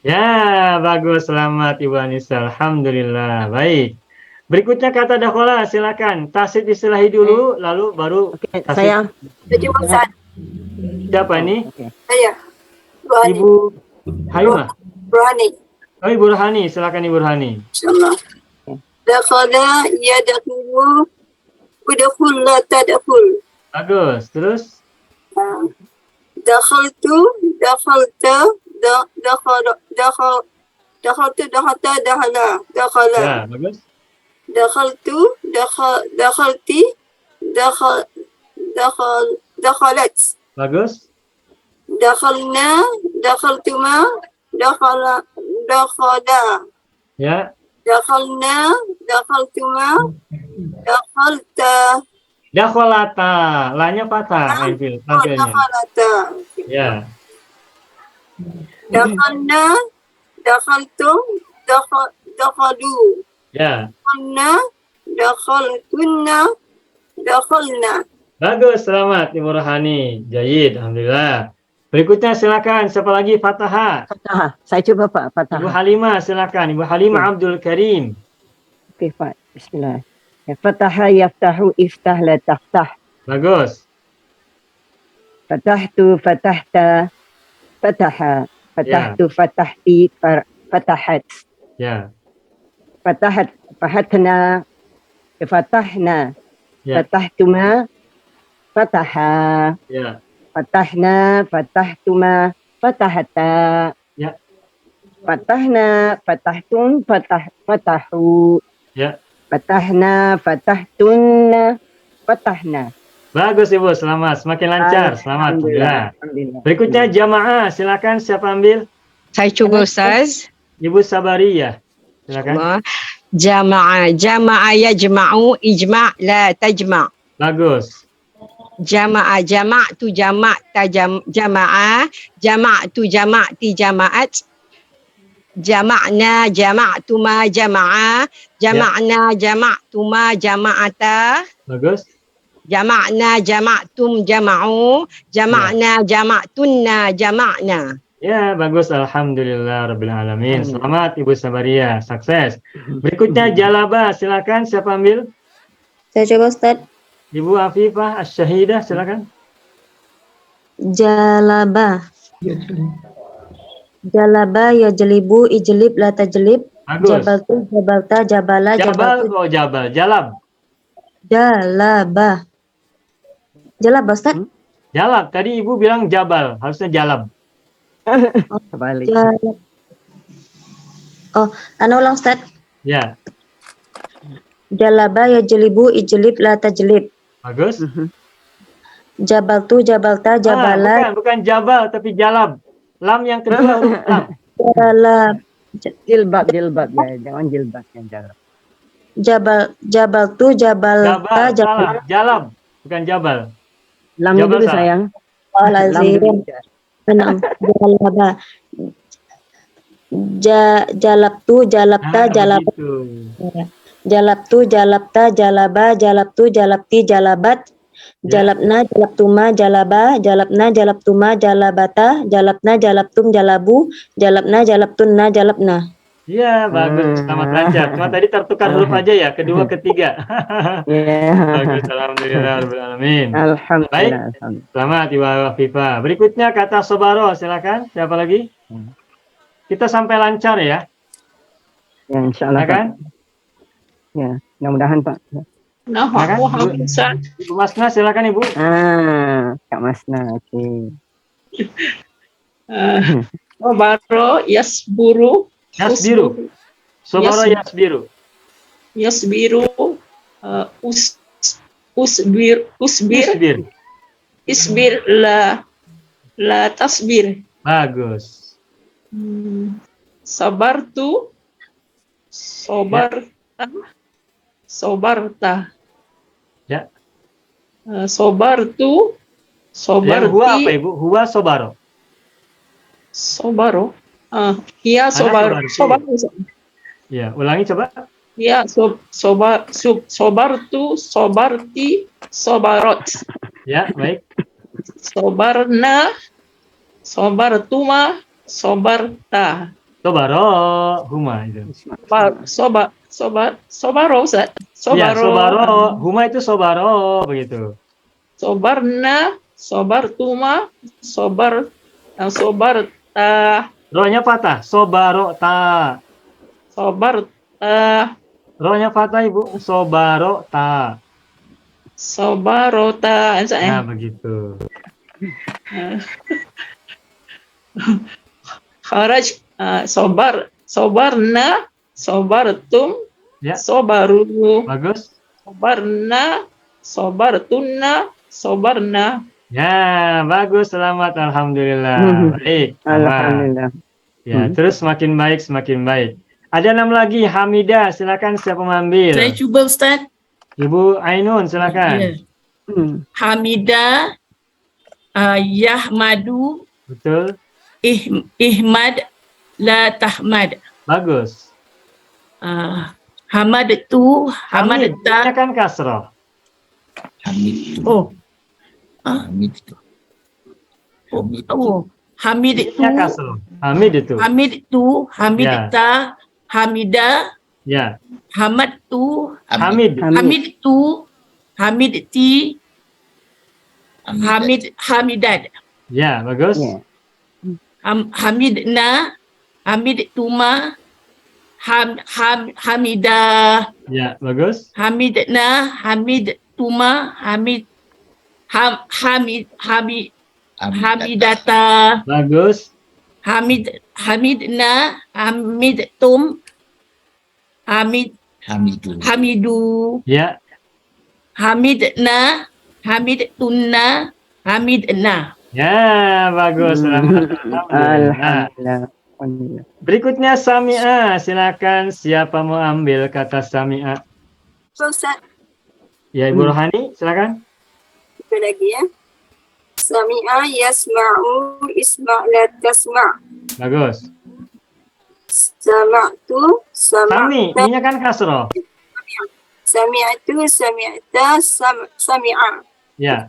Ya, bagus. Selamat Ibu Anissa. Alhamdulillah. Baik. Berikutnya kata dakhala, silakan. Tasrif istilahi dulu, lalu baru tasrif. Jadi Ustaz, Siapa ini? saya Rohani, Ibu Halimah. Rohani, Oh, Ibu Rohani. Silakan Ibu Rohani. insyaallah. Dakhala yadkhulu, udkhul la tadkhul. Bagus. Terus? Dakhaltu, dakhalta, dakhaltu, dakhala, Ya, bagus. dakhaltu, dakhalti, dakhalat. Bagus. Dakhalna, dakhaltuma, dakhala. Ya. Dakhalna, dakhaltuma, dakhalta. Dakhalata. La-nya patah. Tampilnya. Dakhalata. Ya. Dakhalna, dakhaltum, dakhalu. Ya. Dakhalna, dakhaltunna, dakhalna. Bagus. Selamat Ibu Rohani. Jayid. Alhamdulillah. Berikutnya silakan. Siapa lagi? Fataha. Fatahah. Saya coba Pak, Ibu Fatahah. Halimah silakan. Ibu Halimah Abdul Karim. Okey Pak, bismillah. Ya, Fataha yaftahu iftah la taftah. Bagus. Fatahtu fatahta fataha. Fatahtu fatahti fatahat. Ya. Fatahat fahatna fatahna. Ya. Fatahtuma fataha. Ya. Fatahna, fatahtuma, fatahata. Ya. Fatahna, fatahtum, fatahu. Ya. Fatahna, fatahtunna, fatahna. Bagus Ibu, selamat. Semakin lancar. Selamat. Alhamdulillah. Alhamdulillah. Berikutnya jamaah, silakan siapa ambil? Saya cuba Ustaz. Ibu Sabariyah. Silakan. Allah. Jama'a yajma'u ijma' la tajma'. Bagus. Jama'tu jama'ta jama'a, jama'tu jama'ti jama'at. Jama'na jama'tuma jama'a, jama'na jama'tuma jama'ata. Bagus. Jama'na jama'tum jama'u, jama'na jama'tunna jama'na. Ya, bagus. Alhamdulillah Rabbil Alamin. Selamat Ibu Sabariyah. Sukses. Berikutnya jalaba. Silakan siapa ambil? Saya coba Ustaz. Ibu Afifah Asy-Syahidah. Silakan. Jalaba. Jalaba yajlibu ijlib la tajlib. Bagus. Jabaltu jabalta jabala Jabal jabaltu kok jabal? Jalab. jalaba. Jalaba Ustaz. Jalab. Tadi Ibu bilang jabal. Harusnya jalab. Kebalik. Jalab. Oh, ulang Ustaz. Ya. Jalaba yajlibu ijlib la tajlib. Bagus. Jabaltu jabalta jabala Bukan jabal tapi jalab. Lam yang kedua huruf lam. jalab. Jilbab ya, jangan jilbab yang jalab. Jabaltu jabalta Jabal. Salah. Jalab. Bukan jabal. Lam Jabal dulu salah. sayang. Jalaba. Lam dulu. Jalaba. Jalabtu jalabta jalab. Begitu. Jalabtu jalabta jalaba jalabtu jalabti jalabat. Jalabna jalabtuma jalaba jalabna jalabtuma jalabata jalabna jalabtum jalabu jalabna jalabtunna jalabna. Iya, bagus. Selamat lancar. Cuma tadi tertukar huruf aja ya, kedua, ketiga. Ya. Bagus. Alhamdulillah Rabbil Alamin. Alhamdulillah. Baik. Alhamdulillah. Selamat Ibu Afifah. Berikutnya kata sobaro. Silakan. Siapa lagi? Kita sampai lancar ya. Ya, insyaallah. Silakan. Ya, mudah-mudahan Pak. Silakan. Ibu Masna, silakan Ibu. Kak Masna. Oke. Sobaro yasburu. Yasbiru. Sobaro yasbiru. Yasbiru. Usbir. Isbir. Isbir la tasbir. Bagus. Sabartu. Sobarta. Ya. Sobartu. Yang huwa apa Ibu? Huwa sobaro. Sobaro. Iya sobaro. Ya, ulangi coba. Ya sobartu, sobarti, sobarot. Ya, baik. Sobarna, sobartuma, sobarta. Sobaro, huma itu. Sobaro, Ustaz. Ya, sobaro, huma itu sobaro begitu. Sobarna, sobartuma, sobarta. Rohnya patah, sobaro ta. Sobarta. Rohnya patah Ibu, sobaro ta. Sobarota. Nah, begitu. Kharaj sobarna, sobartum, Ya. sobaru. Bagus. Sobarna, sobartunna, sobarna. Ya, bagus, selamat, alhamdulillah. Baik. Alhamdulillah. Ya, terus semakin baik, semakin baik. Ada 6 lagi, Hamidah, silakan siapa mengambil? Saya cuba Ustaz. Ibu Ainun, silakan. Ya. Hamida, Yahmadu, Betul. Ihmad, La Tahmad. Bagus. Hamadtu, Hamid, Hamadta. kan kasroh. Oh. Hamidtu. Oh. Hamidtu. Kasroh. Hamid itu. Hamidtu, Hamidta, Hamida, Ya. Hamadtu, Hamid. Hamidtu, Hamidti, Hamidat. Ya, bagus. Ya. Hamidna, Hamidtuma, Hamidah, Ya, bagus. Hamidna, Hamidtuma, Hamidata. Bagus. Hamidna. Hamidtum. Hamidu. Ya. Hamidna. Hamidtunna. Hamidna. Ya, bagus. Selamat. Alhamdulillah. Alhamdulillah. Berikutnya sami'a. Silakan siapa mau ambil kata sami'a? Ustaz, Ya, Ibu Rohani, silakan. itu lagi ya. Sami'a yasma'u isma' la tasma'. Bagus. Sama'tu Sami, sama'ta. ininya kan kasroh. Sami'tu sami'ta sami'a. Ya.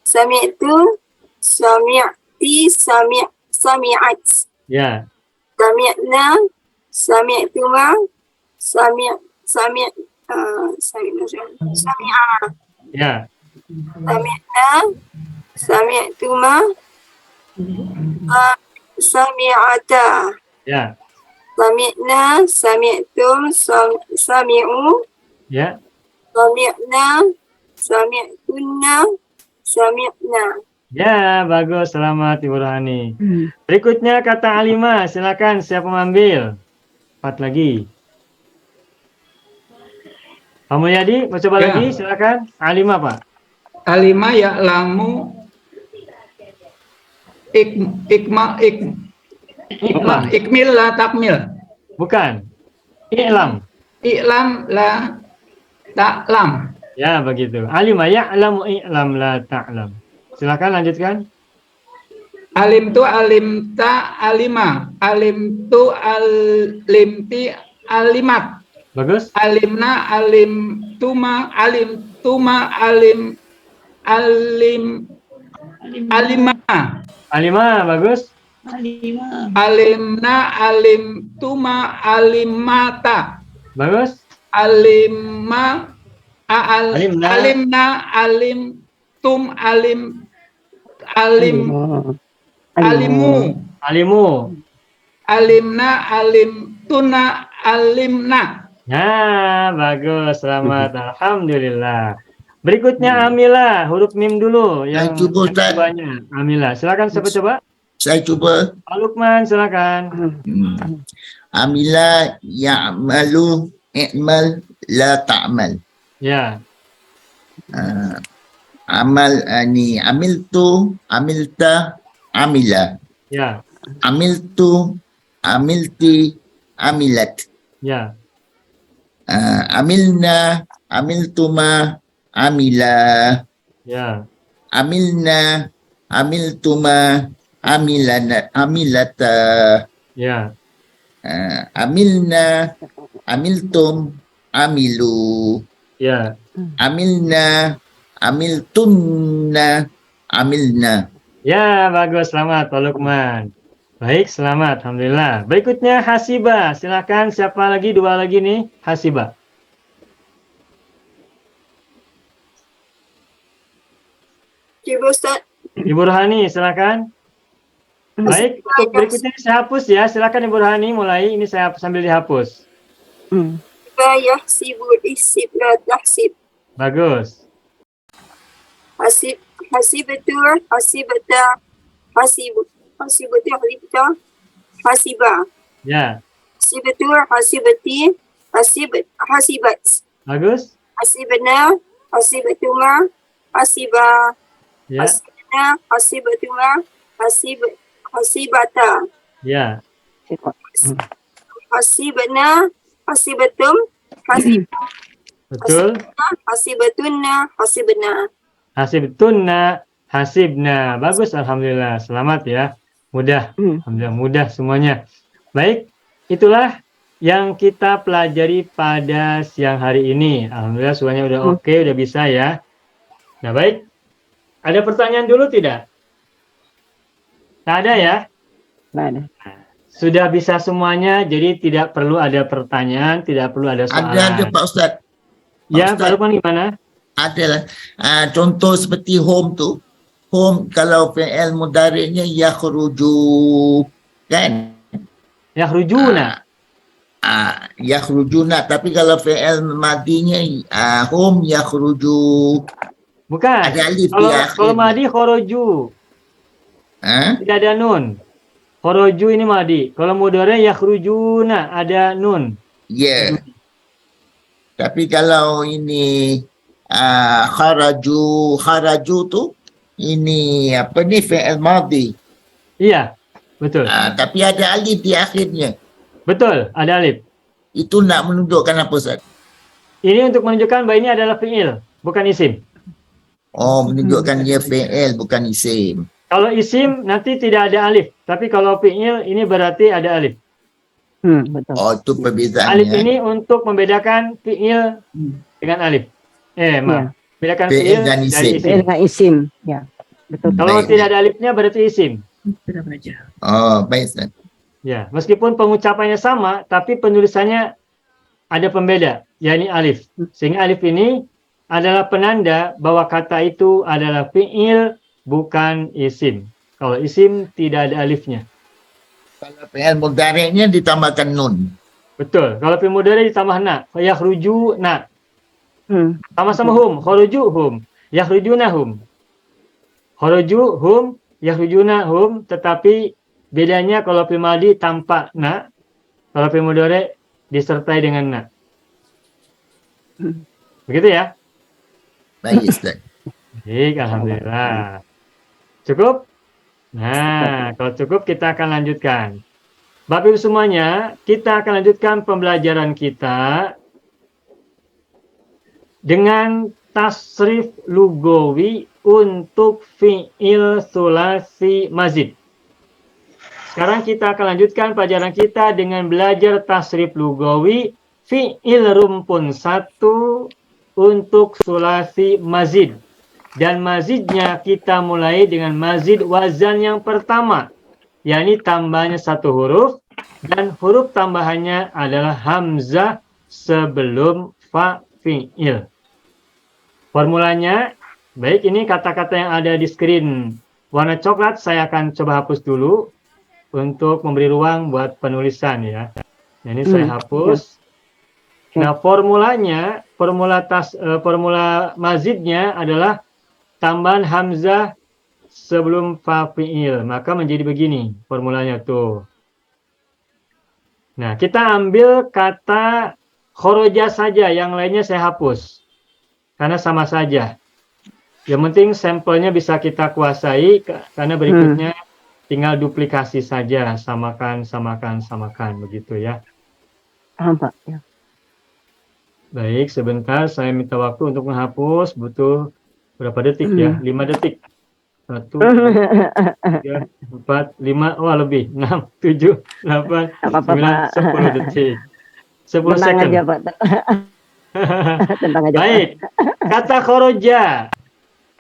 Sami'tu sami'ti sami'at. Ya. Sami'na sami'tuma sami'a. Ya. Sami'na sami'tuma sami'ata. Ya. Sami'na sami'tum sami'u. Ya. Sami'na sami'tunna sami'na. Ya, bagus. Selamat Ibu Rohani. Berikutnya kata Alimah. Silakan siapa mengambil? 4 lagi. Pak Mulyadi, mau coba Ya. lagi? Silakan. Alimah, Pak. Alima ya'lamu ikmil la takmil. Bukan. I'lam. I'lam la ta'lam. Ya, begitu. Alimah ya'lamu i'lam la ta'lam. Silakan lanjutkan. Alim tu alimta alima. Alim tu alimti alimat. Bagus. Alimna alimtuma alimtuma alimah. Alimah, bagus. Alimna alimtuma alimata. Bagus. Alimna Alimna. alimtum alimu. Alimu. Alimna alimtuna alimna. Nah, bagus. Selamat. Alhamdulillah. Berikutnya Amila, huruf mim dulu. Yang cuba, Ustaz. banyak. Amila, silakan siapa coba? Saya cuba. Pak Lukman, silakan. Amila ya'malu i'mal la ta'mal. Ya. Amal ni amiltu, amilta, amila. Ya. Amiltu, amilti, amilat. Ya. Amilna, amiltuma, amila. Ya. Amilna, amiltuma, amilata. Ya. Amilna, amiltum, amilu. Ya. Amilna, amiltunna, amilna. Ya, bagus. Selamat Pak Lukman. Baik, selamat. Alhamdulillah. Berikutnya Hasiba. Silakan siapa lagi? 2 lagi nih. Hasiba. Cuba Ustaz. Ibu Rohani, silakan. Baik, untuk berikutnya saya hapus ya. Silakan Ibu Rohani mulai. Ini saya sambil dihapus. La yahsibu isib la tahsib. Bagus. Hasibatu hasibata hasibu. Hasibatu hasibta hasiba. Ya. Hasibatu hasibati hasibat. Bagus. Hasibna hasibatuma hasiba. Ya. Hasibna hasibatuma hasibata. Ya. Hasibna hasibatum hasibna. Betul. Hasibatunna hasibna. Hasibtunna hasibna. Bagus, alhamdulillah. Selamat ya. Mudah. Alhamdulillah mudah semuanya. Baik, itulah yang kita pelajari pada siang hari ini. Alhamdulillah semuanya udah oke, udah bisa ya. Nah, baik. Ada pertanyaan dulu tidak? Tidak ada ya? Tidak ada. Sudah bisa semuanya, jadi tidak perlu ada pertanyaan, tidak perlu ada soalan. Ada Pak Ustaz. Ya, Pak Lukman gimana? Adalah. Contoh seperti home tu. Home kalau fi'il mudhari'nya yakhruju. Kan? Yakhrujuna. Yakhrujuna. Tapi kalau fi'il madinya home yakhruju. Bukan. Ada alif Kalau di akhir. kalau madi khoroju. Tidak ada nun. Kharaju ini madi. Kalau mudhari yakhrujuna ada nun. Ya. Tapi kalau ini kharaju tu ini apa ni fi'il madhi. Iya, betul. Tapi ada alif di akhirnya. Betul, ada alif. Itu nak menunjukkan apa, Ustaz? Ini untuk menunjukkan bahwa ini adalah fi'il, bukan isim. Oh, menunjukkan dia fi'il bukan isim. Kalau isim nanti tidak ada alif, tapi kalau fi'il ini berarti ada alif. Betul. Oh, itu perbezaannya. Alif ini untuk membedakan fi'il dengan alif. Maaf. Bedakan Fi'il fi'il dan dari isim. isim. Dengan isim. Ya. Betul. Kalau Baik. tidak ada alifnya berarti isim. Oh, baik, Ustaz. Ya, meskipun pengucapannya sama, tapi penulisannya ada pembeda, yakni alif. Sehingga alif ini adalah penanda bahwa kata itu adalah fi'il, bukan isim. Kalau isim tidak ada alifnya. Kalau fi'il mudhari'nya ditambahkan nun. Betul. Kalau fi'il mudhari ditambah na, yakhruju na. Sama-sama hum, kharuju hum, yakhrujuna hum. Kharuju hum, yakhrujuna hum, tetapi bedanya kalau fi'il madhi tanpa na, kalau fi'il mudhari disertai dengan na. Begitu ya? Baik, Ustaz. Baik, alhamdulillah. Cukup? Nah, kalau cukup kita akan lanjutkan. Bapak Ibu semuanya, kita akan lanjutkan pembelajaran kita dengan tasrif lugawi untuk fi'il sulasi mazid. Sekarang kita akan lanjutkan pelajaran kita dengan belajar tasrif lugawi fi'il rumpun 1 untuk sulasi mazid. Dan mazidnya kita mulai dengan mazid wazan yang pertama, yakni tambahnya 1 huruf dan huruf tambahannya adalah hamzah sebelum fa fi'il. Formulanya, baik, ini kata-kata yang ada di screen warna coklat saya akan coba hapus dulu untuk memberi ruang buat penulisan ya. Ini saya hapus. Nah, formulanya, formula mazidnya adalah tambahan hamzah sebelum fa fi'il. Maka menjadi begini formulanya tuh. Nah, kita ambil kata khoroja saja, yang lainnya saya hapus. Karena sama saja. Yang penting sampelnya bisa kita kuasai, karena berikutnya tinggal duplikasi saja, samakan, begitu ya. Pak. Ya. Baik, sebentar saya minta waktu untuk menghapus, butuh berapa detik ya? 5 detik. 1, 2, 3, 4, 5, lebih. 6, 7, 8, 9, 10 detik. 10 second. Aja, Pak. Tentang aja. Baik, kata khoroja.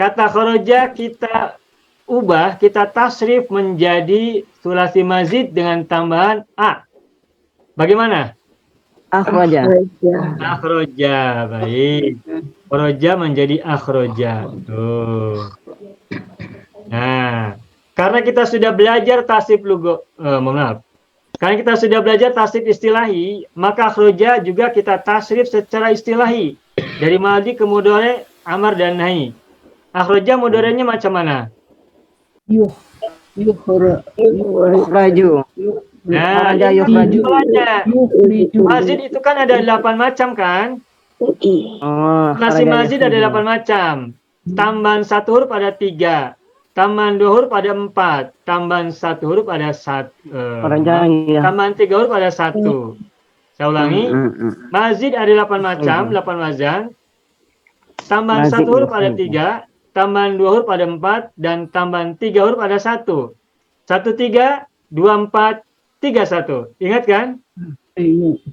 Kata khoroja kita ubah, kita tasrif menjadi sulasi mazid dengan tambahan a. Bagaimana? Akhroja. Akhroja, baik. Khoroja menjadi akhroja. Tuh. Nah, karena kita sudah belajar tasrif karena kita sudah belajar tasrif istilahi, maka akhroja juga kita tasrif secara istilahi. Dari madhi ke mudhari, amar dan nahi. Akhroja mudharinya macam mana? Yukhraju. Nah, mazid itu kan ada 8 macam kan? Nasi mazid ada 8 macam. Tambahan 1 huruf ada 3. Tambahan 2 huruf ada 4. Tambahan 1 huruf ada 1. Tambahan 3 huruf ada 1. Saya ulangi. Mazid ada 8 macam, 8 wazan. Tambahan 1 huruf ada 3. Tambahan 2 huruf ada 4. Dan tambahan 3 huruf ada 1. 1, 3, 2, 4, 3, 1. Ingat kan?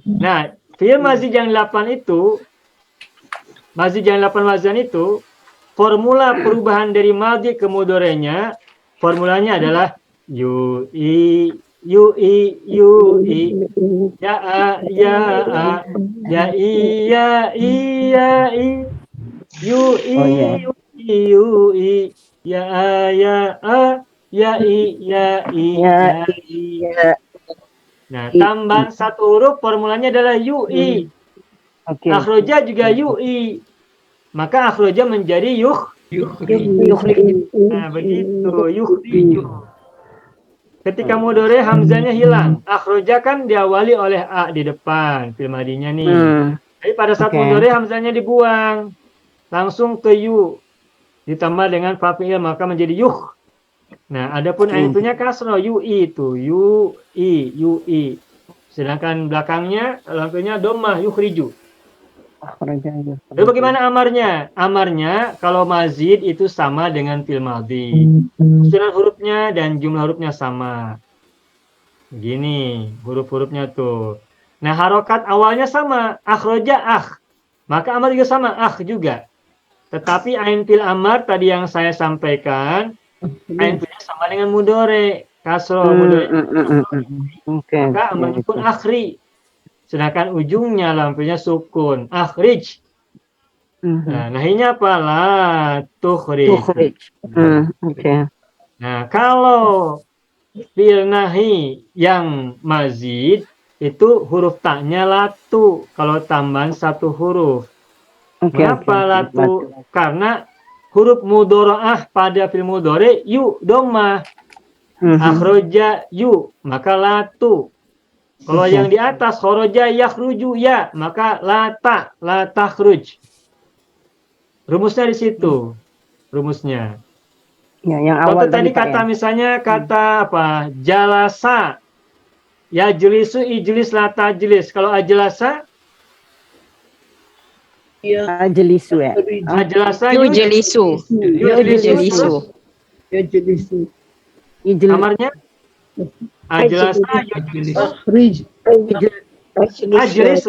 Nah, fi'il mazid yang 8 itu, mazid yang 8 wazan itu, formula perubahan dari madhi ke mudhari'nya, formulanya adalah yui, ya a, ya i, yui, ya a, ya i. Nah, tambahan 1 huruf formulanya adalah yui. Akhroja juga yui. Maka akhroja menjadi yukhriju. Nah, begitu, yukhriju. Ketika mudhari hamzahnya hilang. Akhroja kan diawali oleh a di depan fil madinya nih. Jadi pada saat mudhari hamzahnya dibuang, langsung ke yu, ditambah dengan fa fi'il maka menjadi yuh. Nah, adapun aintunya kasroh yui itu yui. Sedangkan belakangnya langsungnya dhammah yukhriju. Lalu bagaimana amarnya? Amarnya kalau mazid itu sama dengan fil madhi. Susunan hurufnya dan jumlah hurufnya sama. Gini, huruf-hurufnya tuh. Nah, harokat awalnya sama, akhroja maka amar juga sama, juga. Tetapi ain fil amar tadi yang saya sampaikan, ain filnya sama dengan mudhari, kasroh mudhari. Maka amarnya pun akhri. Sedangkan ujungnya lampunya sukun, akhrij. Nah, nahinya apa? La tukhrij. Nah, kalau fi'il nahi yang mazid itu huruf taknya latu kalau tambahan satu huruf. Mengapa latu? Karena huruf mudharaah pada fi'il mudhari yu dhammah. Akhraja yu, maka latu. Kalau yang di atas kharaja yakhruju ya, maka la takhruj. Rumusnya di situ. Rumusnya. Ya, yang awal tadi kata misalnya kata apa? Jalasa. Ya jelisu ijlis la tajlis. Kalau ajlasa Ajlisu ya. Ajlasa Yujlisu. Amarnya ajlasa yujlis. Ajlis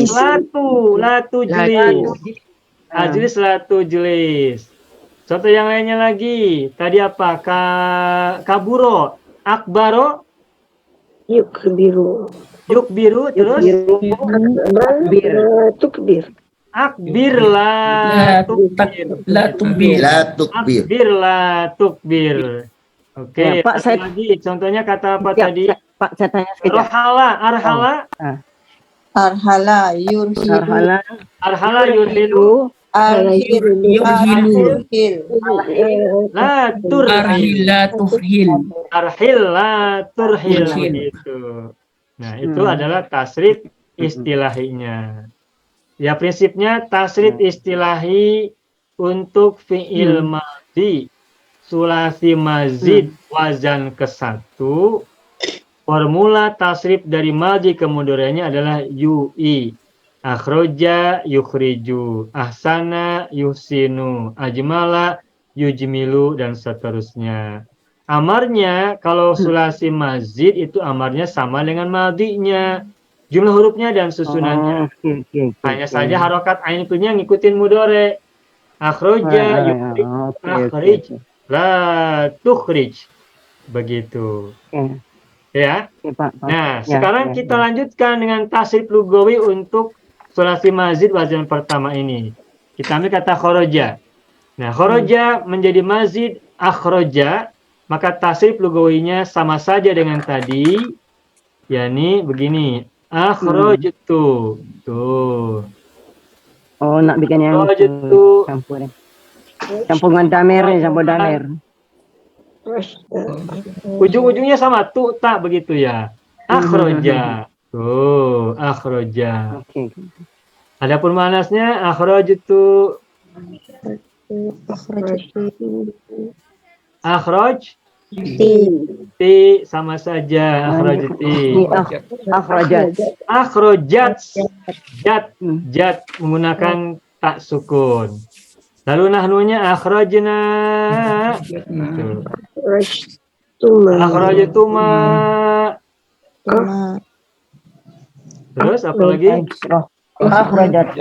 latu jelis. Ajlis latu jelis. Contoh yang lainnya lagi. Tadi apa? Kaburo, akbaro, Yukbiru. Terus Tukbir. akbir la tukbir. Oke, Ya, Pak, satu lagi. Contohnya kata apa Ya, tadi? Pak, saya tanya sekejap. Arhala yurhilu la turhil. Arhil la turhil gitu. Nah, itu adalah tasrif istilahinya. Ya, prinsipnya tasrif istilahi untuk fi'il madhi sulasi mazid wazan ke-1. Formula tasrif dari madhi ke mudhari'nya adalah yui. Akhroja yukhriju, ahsana yuhsinu, ajmala yujmilu, dan seterusnya. Amarnya kalau sulasi mazid itu amarnya sama dengan madhinya. Jumlah hurufnya dan susunannya. Hanya saja harokat ain itunya ngikutin mudhari. Akhroja yukhrij, la tukhrij. Begitu. Ya. Nah, sekarang kita lanjutkan dengan tasrif lugawi untuk sulasi mazid wazan pertama ini. Kita ambil kata kharaja. Nah, kharaja menjadi mazid akhraja, maka tasrif lugawinya sama saja dengan tadi, yakni begini. Akhrajtu. Tuh. Oh, nak bikin yang Akhrajtu. Campur dengan damer nih, campur damer. Ujung-ujungnya sama tu tak begitu ya. Akhraja. Tuh, akhraja. Adapun manasnya akhrajtu. Akhraj ti sama saja akhrajti. Akhrajat jat menggunakan tak sukun. Lalu nahnunya akhrajna. Akhrajtuma. Terus apa lagi? Akhrajat.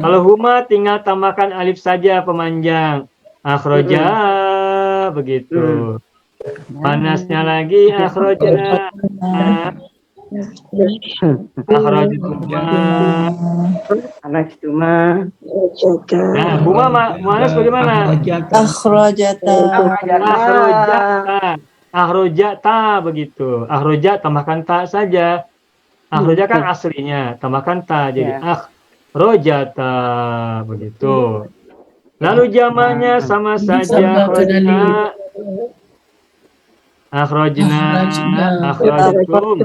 Kalau huma tinggal tambahkan alif saja pemanjang. Akhraja begitu. Panasnya lagi akhrajna. Akhrajtuma. Nah, huma manas bagaimana? Akhrajata begitu. Akhraja tambahkan ta saja. Akhraja kan aslinya, tambahkan ta jadi rojata, begitu. Lalu jamaknya sama saja, akhrajna, akhrajtum,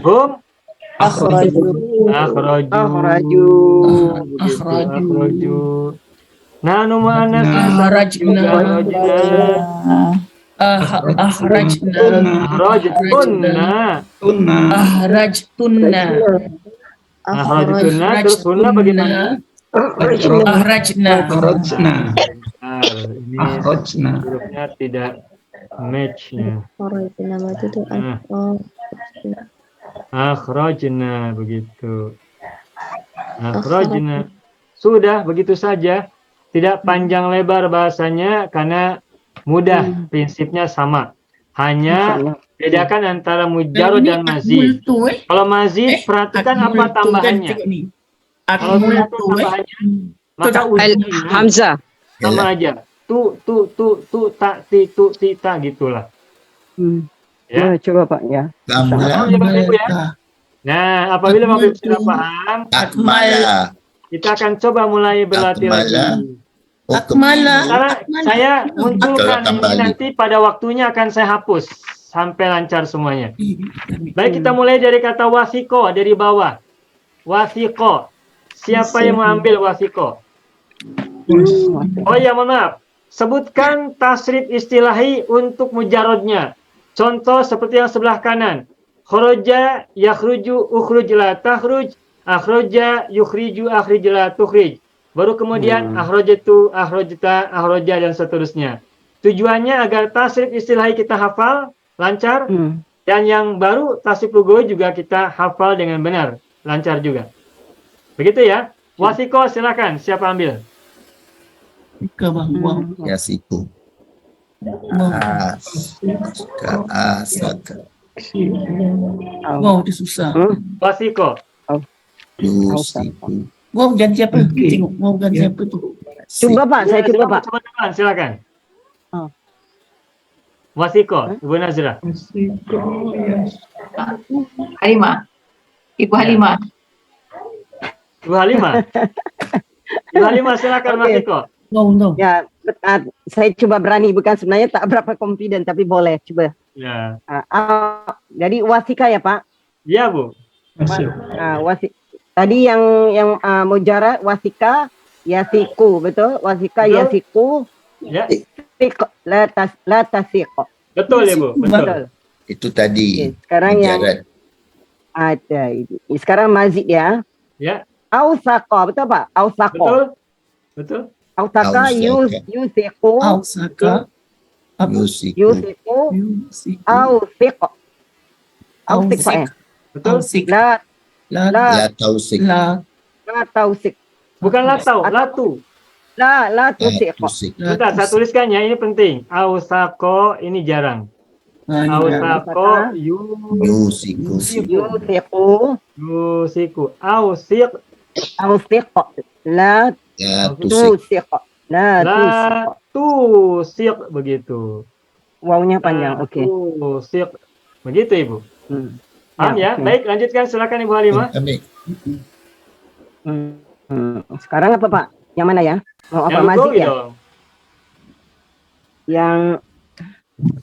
hum, akhraju, akhraju. Nah, nomor anak akhrajtunna, terus hunna bagaimana? Akhrajna. Ini hurufnya tidak match-nya. Akhrajna, begitu. Akhrajna. Sudah, begitu saja. Tidak panjang lebar bahasanya karena mudah, prinsipnya sama. Hanya bedakan antara mujarrad dan mazid. Kalau mazid, perhatikan apa tambahannya. Kalau tambahannya, maka ujungnya Hamzah. sama aja. Tu, ta, ti, ta, gitulah. Ya, coba Pak ya. Nah, apabila Bapak sudah paham, kita akan coba mulai berlatih lagi. Karena saya munculkan ini nanti pada waktunya akan saya hapus sampai lancar semuanya. Baik, kita mulai dari kata wasiko dari bawah. Wasiko. Siapa yang mengambil wasiko? Oh ya, mohon maaf. Sebutkan tasrif istilahi untuk mujarrodnya. Contoh seperti yang sebelah kanan. Kharaja, yakhruju, ukhruj la takhruj, akhraja, yukhriju, akhrij la tukhrij. Baru kemudian akhrajatu, akhrajta, akhraja dan seterusnya. Tujuannya agar tasrif istilahi kita hafal lancar dan yang baru tasrif lugawi juga kita hafal dengan benar, lancar juga. Begitu ya. Wasiko silakan, siapa ambil? Ya siku. Wow, itu susah. Wasiko. Yusiku. Wow, ganti apa? Tengok, wow, ganti apa tu? Coba Pak, saya coba Pak. Silakan. Wasiko, Ibu Nazira. Halimah. Ibu Halimah. Ibu Halimah. Ibu Halimah silakan Wasiko. Ya, saya coba berani, bukan sebenarnya tak berapa confident tapi boleh coba. Ya. Jadi wasika ya Pak? Iya Bu. Tadi yang mujarrad wasika yasiku, betul? Wasika yasiku. Ya. La tasiqo. Betul ya Bu, betul. Itu tadi. Sekarang mujarrad. yang ada ini. Sekarang mazid ya. Ya. Ausaka, betul Pak? Ausako. Betul. Ausaka yusiku. Ausaka. Yusiku. Ausiqo. Ausik Pak ya? Betul. La tausik. La tausik. Bukan latau, latu. La tusiqo. Bentar, saya tuliskan ya, ini penting. Ausako ini jarang. Ausako yusiku. Yusiku. Ausiq. La tusiqo. La tusiq, begitu. Wawnya panjang, oke. Tusiq. Begitu Ibu. Paham ya? Baik, lanjutkan silakan Ibu Halimah. Sekarang apa Pak? Yang mana ya? Mau apa mazid ya? Dong. Yang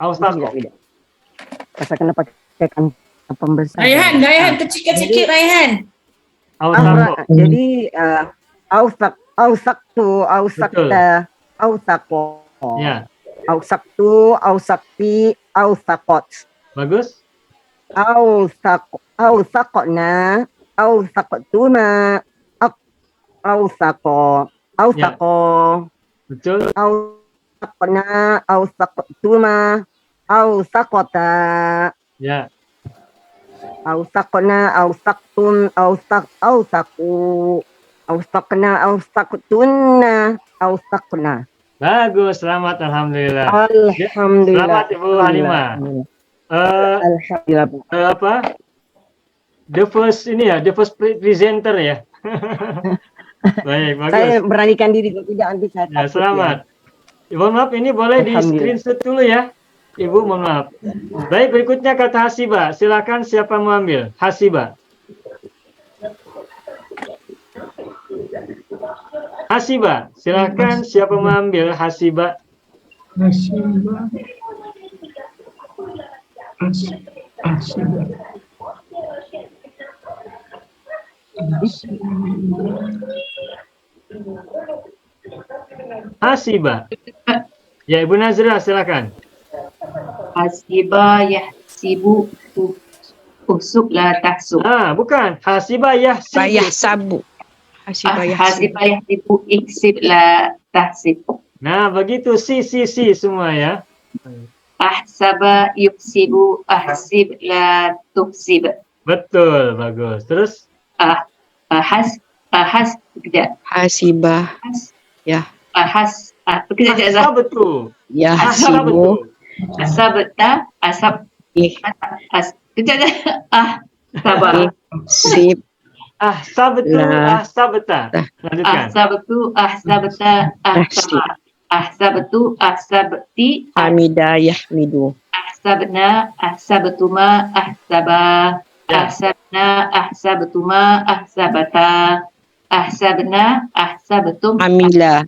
Ausako. Saya kena pakai pembesar. Raihan, kecil-kecil Raihan. Jadi ausakta, ausako. Ya. Ausaktu, ausakti, ausakot. Bagus. Ausakotna, ausakotuna, ausako. Betul. Ausakotna, ausakotuma, ausakota. Ya. Ausakna, ausaktum, ausaku, ausakna, ausaktunna, ausakna. Bagus, selamat, alhamdulillah. Alhamdulillah. Selamat Ibu Halimah. Alhamdulillah. Apa? The first presenter ya. Baik, bagus. Saya beranikan diri, kalau tidak nanti saya. Ya, selamat. Mohon maaf, ini boleh di screenshot dulu ya. Ibu, mohon maaf. Baik, berikutnya kata hasiba. Silakan siapa mau ambil? Hasiba. Hasiba. Silakan siapa mau ambil hasiba? Hasiba. Hasiba. Hasiba. Ya, Ibu Nazra, silakan. Hasiba yahsibu usuk la tahsub. Bukan. Hasiba yahsibu. Yahsabu. Hasiba Hasiba yahsibu iksib la tahsib. Nah, begitu si semua ya. Ahsaba yuksibu ahsib la tuhsib. Betul, bagus. Terus? Kejap. Hasibah. Ya. Betul. Ya, hasibu. Asabta kejap. Sabar. Sib. Ahsabta. Lanjutkan. Ahsabti. Hamida yahmidu. Ahsabna ahsabtuma ahsaba. Ahsabna ahsabtuma ahsabata. Ahsabna ahsabtum Amila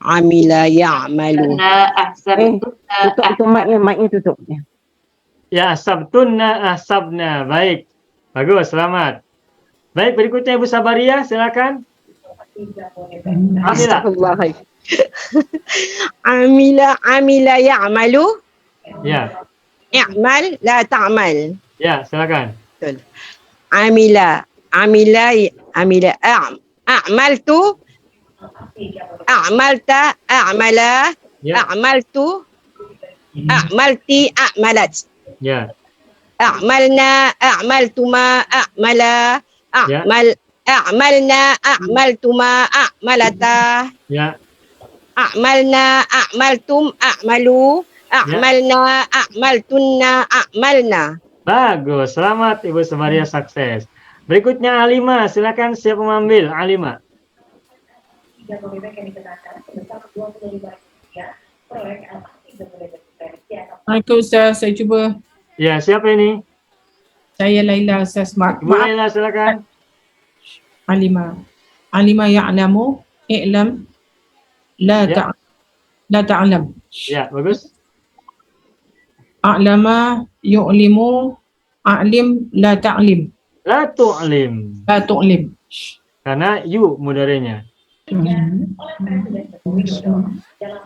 ya'malu. Tutup mic-nya tutup. Ya, ahsabna. Baik. Bagus, selamat. Baik, berikutnya Ibu Sabaria, silakan. Amila ya'malu. Ya. I'mal la ta'mal. Ya, silakan. Betul. Amila a'maltu a'malta a'mala a'maltu a'malti a'malat. Ya. A'malna a'maltuma a'mala a'malna a'maltuma a'malata. Ya. A'malna a'maltum a'malu a'malna a'maltunna a'malna. Bagus, selamat Ibu Sabaria, sukses. Berikutnya Alima, silakan siapa mengambil? Alima. Ustaz, saya cuba. Ya, siapa ini? Saya Laila, Ustaz. Ibu Laila, silakan. Alima ya'lamu i'lam la ta'lam. Ya, bagus. A'lama yu'limu a'lim la ta'lim. La tu'lim. Karena yu mudarinya.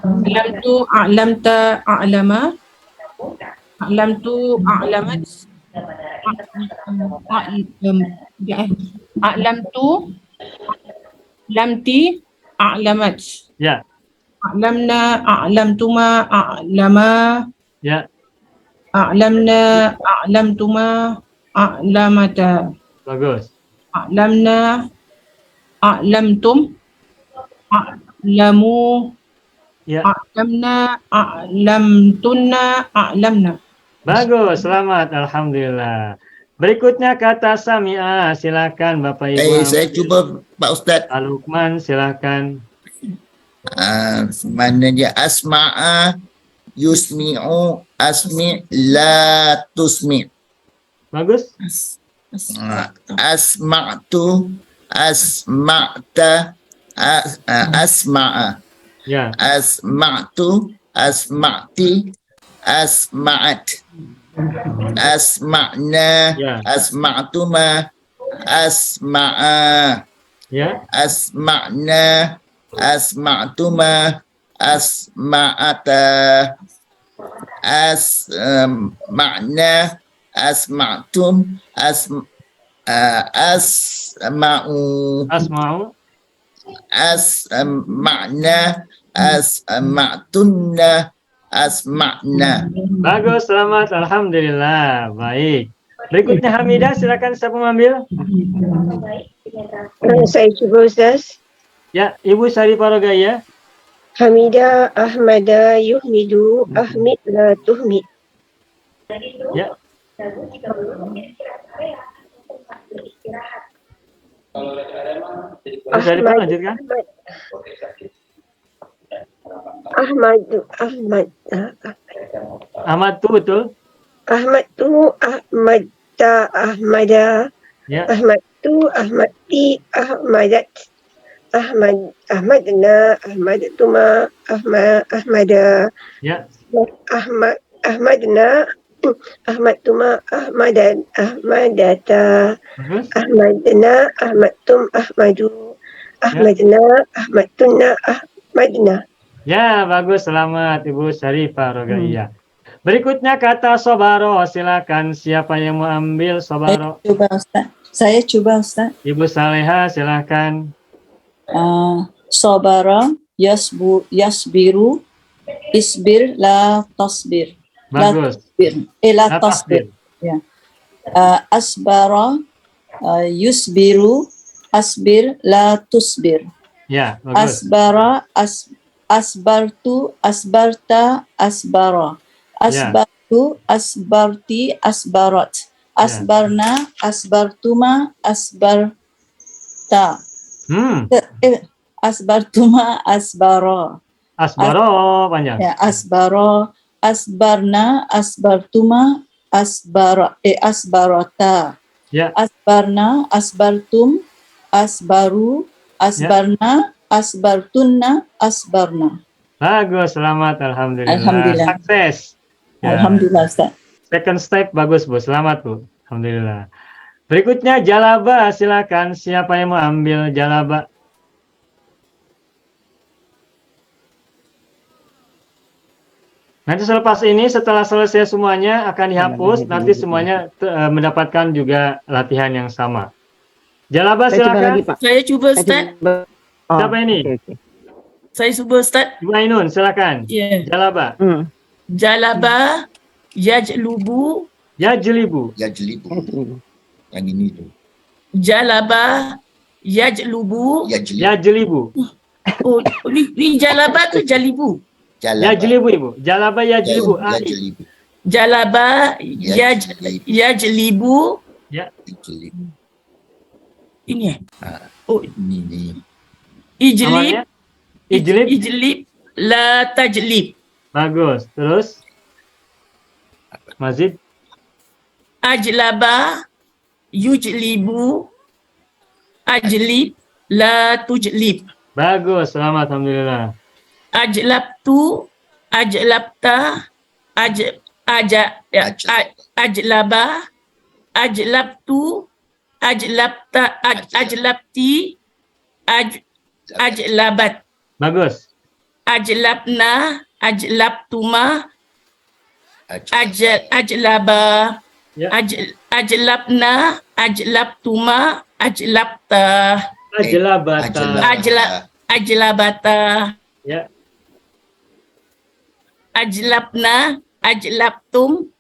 A'lamtu a'lamta a'lama. A'lamtu a'lamat. A'lamtu a'lamti a'lamat. Ya. A'lamna a'lamtuma a'lama. Ya. A'lamna a'lamtuma a'lamata. Bagus. A'lamna a'lamtum a'lamu. Ya. A'lamna a'lamtunna a'lamna. Bagus, selamat, alhamdulillah. Berikutnya kata sami'a, silakan Bapak Ibu. Saya cuba Pak Ustaz. Lukman, silakan. Mana dia? Asma'a yusmi'u asmi' la tusmi'. Bagus. Asma'tu asma'ta asma'a. Ya. Asma'tu asma'ti asma'at. Asma'na asma'tuma asma'a. Ya. Asma'na asma'tuma asma'ata. Asma'na asma'tum asma'u. Asma'na asma'tunna asma'na. Bagus, selamat, alhamdulillah. Baik. Berikutnya Hamidah, silakan siapa mengambil? Saya cuba Ustaz. Ya, Ibu Sari Parogaya. Hamida Ahmada yuhmidu ahmid la tuhmid. Ya. Ahmad tu betul? Ahmad tu Ahmada Ahmada. Ya. Ahmad tu Ahmadi Ahmadat. Ahmadna Ahmadatuma Ahmada. Ya. Ahmadna Ahmadtuma Ahmadata. Bagus. Ahmadna Ahmadtum Ahmadu. Ahmadna Ahmadtunna Ahmadna. Ya, bagus. Selamat Ibu Syarifah Rogaiyah. Berikutnya kata sobaro. Silakan siapa yang mau ambil sobaro? Coba Ustaz. Saya coba Ustaz. Ibu Saleha silakan. Sabara yasbiru isbir la tasbir. Bagus. La tasbir. Ya. Asbara yusbiru asbir la tusbir. Ya, bagus. Asbara asbartu asbarta asbara. Asbartu asbarti asbarat. Asbarna asbartuma asbarta. Asbartuma asbara. Asbaro panjang. Ya, asbaro asbarna asbartuma asbarata. Ya. Asbarna asbartum asbaru asbarna asbartunna asbarna. Bagus, selamat. Alhamdulillah. Alhamdulillah. Sukses. Ya. Alhamdulillah Ustaz. Second step bagus Bu, selamat Bu. Alhamdulillah. Berikutnya jalaba, silakan siapa yang mau ambil jalaba? Nanti selepas ini setelah selesai semuanya akan dihapus, nanti semuanya mendapatkan juga latihan yang sama. Jalaba silakan. Saya cuba Ustaz. Siapa ini? Saya cuba Ustaz. Ibu Ainun silakan. Ya. Jalaba. Jalaba yajlubu. Yajlibu. Yang ini tu. Jalaba yajlubu. Yajlibu. Oh, ni jalaba tu jalibu. Yajlibu Ibu. Jalaba yajlibu. Jalaba yajlibu. Ya. Ini. Oh, ini. Ijlib. Ijlib. Ijlib la tajlib. Bagus. Terus? Mazid. Ajlaba yujlibu ajlib la tujlib. Bagus, selamat. Alhamdulillah. Ajlabtu ajlabta ajlaba ajlabtu ajlabta ajlabti ajlabat. Bagus. Ajlabna ajlabtuma ajlaba. Ajlabna ajlabtuma ajlabta. Ajlabata. Ya. Ajlabna ajlabtum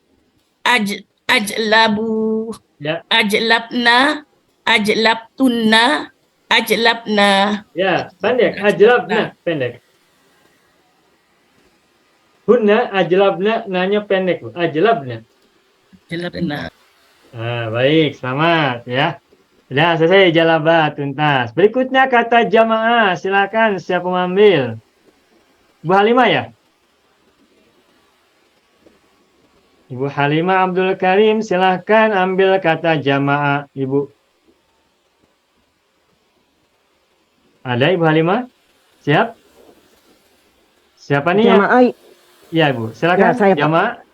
ajlabu. Ya. Ajlabna ajlabtunna ajlabna. Ya, pendek. Ajlabna pendek. Hunna ajlabna nanya pendek Bu. Ajlabna. Ajlabna. Baik, selamat ya. Sudah selesai jalaba tuntas. Berikutnya kata jamaah, silakan siapa mengambil? Ibu Halimah ya? Ibu Halimah Abdul Karim, silakan ambil kata jamaah, Ibu. Ada Ibu Halimah? Siap? Siapa nih? Jamaah. Ya Ibu, silakan. Ya, saya jamaah.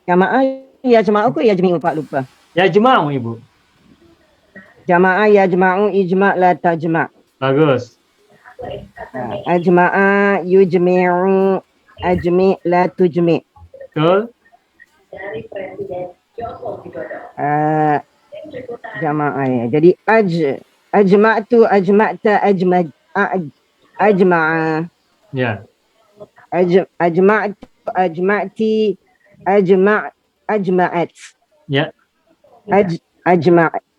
Jamaah ya jamaah aku ya jami'u Pak lupa. Ya jemaah Ibu. Jamaah ya jama'u ijma' la tajma'. Bagus. Ajma'a yujmi'u ajmi' la tujmi'. Betul. Jamaah ya. Jadi ajma'tu ajma'ta ajma'a. Ya. Ajma'tu ajma'ti ajma'at. Ya.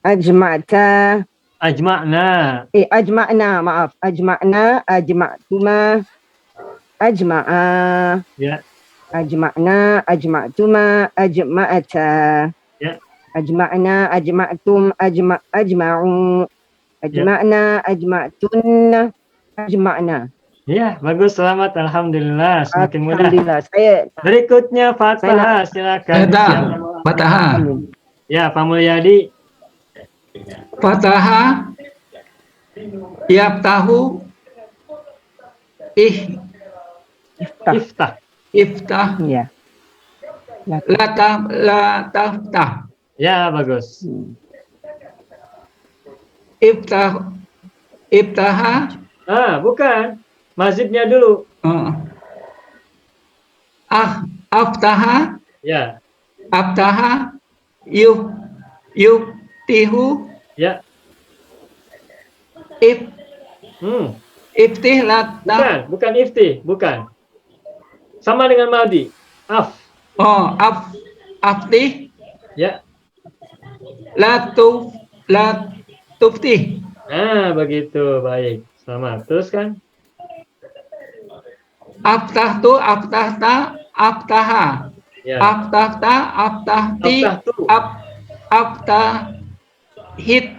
Ajma'ta. Ajma'na. Ajma'na, maaf. Ajma'na, ajma'tuma, ajma'a. Ya. Ajma'na, ajma'tuma, ajma'ata. Ya. Ajma'na, ajma'tum, ajma'u. Ajma'na, ajma'tunna, ajma'na. Iya, bagus, selamat, alhamdulillah, semakin mudah. Alhamdulillah. Saya Berikutnya Fathah, silakan. Siapa mau- Fathah. Ya, Pak Mulyadi. Fathah. Yaftahu. Iftah. Iftah. Iya. La taftah. Ya, bagus. Iftaha. Bukan. Mazidnya dulu. Aftaha. Ya. Aftaha. Yuftihu. Ya. Iftih la Bukan ifti, bukan. Sama dengan Madi. Aftih. Ya. La tuftih. Begitu, baik. Selamat. Teruskan. Aftahtu, aftahta, aftaha. Ya. Aftahta, aftahti, aftahit,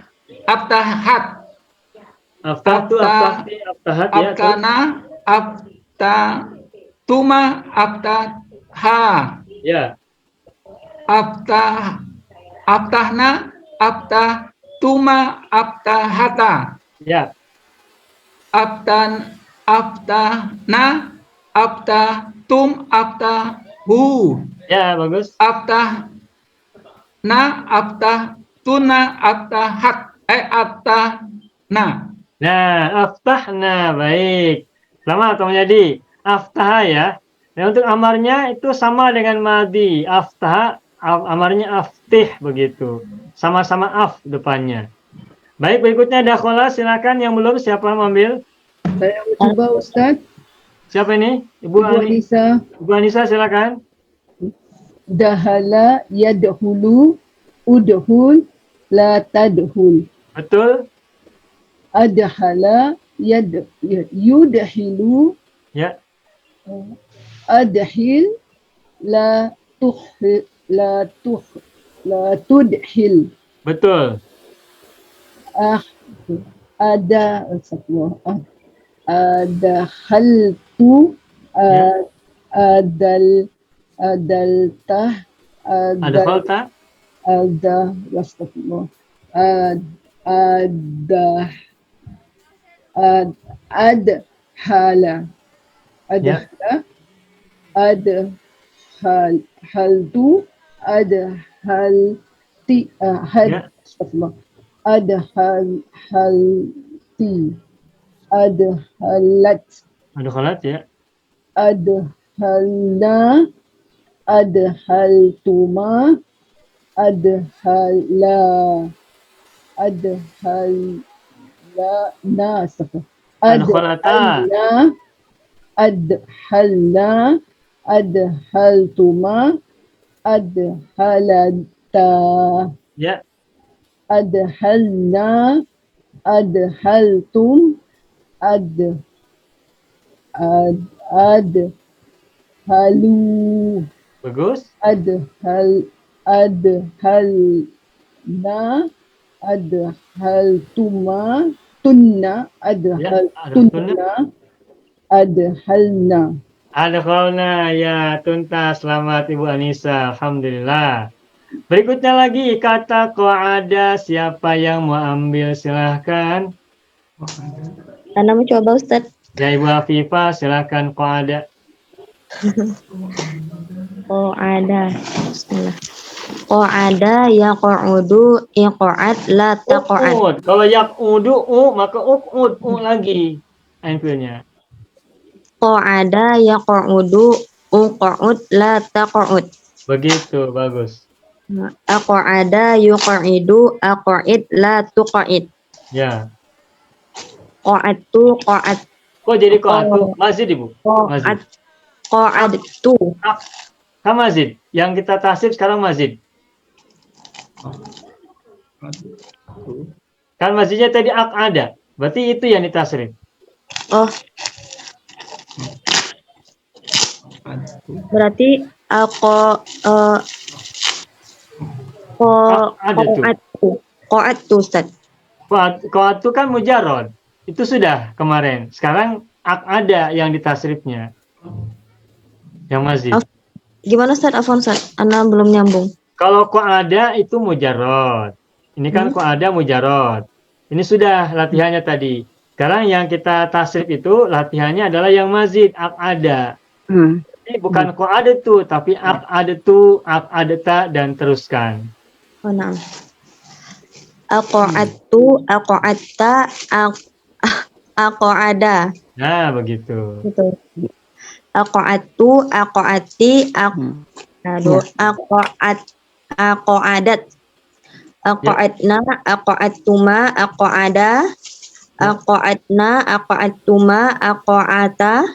aftahat. Aftahtu, aftahti, aftahat. Ya. Aftana, aftatuma, aftaha. Ya. Aftahna, aftatuma, aftahata. Ya. Aftana, aftatum, aftahu. Ya, bagus. Aftatuna, aftahat. Aftana. Nah, aftahna, baik. Selamat, Pak Mulyadi. Aftaha ya. Dan untuk amarnya itu sama dengan madi. Aftaha, amarnya aftih, begitu. Sama-sama af depannya. Baik, berikutnya dakhola, silakan yang belum, siapa yang ambil? Saya mau coba Ustaz. Siapa ini? Ibu Anissa. Ibu Anissa, silakan. Dahala yadhulu, udhul, la tadhul. Betul. Adhala yudhilu, Ya. adhil, la tudhil. Betul. Adakhaltu, adaltah, Adkhalta. astagfirullah. Adhala. Adhaltu, adhalti, astagfirullah. Adhalti, adhalat, Adkhalat ya. adhalna, adhaltuma, adhala, adhalna, Adkhalata. adhalna, adhaltuma, adhalata. Ya. Adhalna, adhaltum, adhalu. Bagus. Adhalna, adhaltuma, tunna, adhaltunna, adhalna. Adkhalna ya, tuntas. Selamat Ibu Anissa. Alhamdulillah. Berikutnya lagi kata qa'ada, siapa yang mau ambil silahkan. Ana mau coba Ustaz. Ya, Ibu Afifah silahkan qa'ada. Qa'ada. Bismillah. Qa'ada yaq'udu, iq'ad, la taq'ad. Uq'ud. Kalau yaq'udu maka uq'ud lagi akhirnya. Qa'ada yaq'udu, uq'ud, la taq'ud. Begitu, bagus. Aq'ada yuq'idu, aq'id, la tuq'id. Ya. Qa'adtu, qa'ad. Kok jadi qa'adtu? Mazid, Ibu. Mazid. Qa'adtu. Kan mazid. Yang kita tasib sekarang mazid. Kan mazidnya tadi aq'ada. Berarti itu yang ditasrif. Oh. Berarti qa'adtu Ustaz. Qa'adtu kan mujarrad. Itu sudah kemarin. Sekarang ada yang ditasrifnya. Yang mazid. Gimana Ustaz Afwan Ustaz? Ana belum nyambung. Kalau ada itu mujarrad. Ini kan ada mujarrad. Ini sudah latihannya tadi. Sekarang yang kita tasrif itu latihannya adalah yang mazid, ada. Ini bukan ada tuh, tapi ada tuh, ada tak, dan teruskan. Oh, na'am. Aqa'atu, aqa'atta, aqa'ada. Nah, begitu. Gitu. Aqa'atu, aqa'ati, aqa'adat. Aqa'atna, aqa'atuma, aqa'ada. Aqa'atna, aqa'atuma, aqa'ata.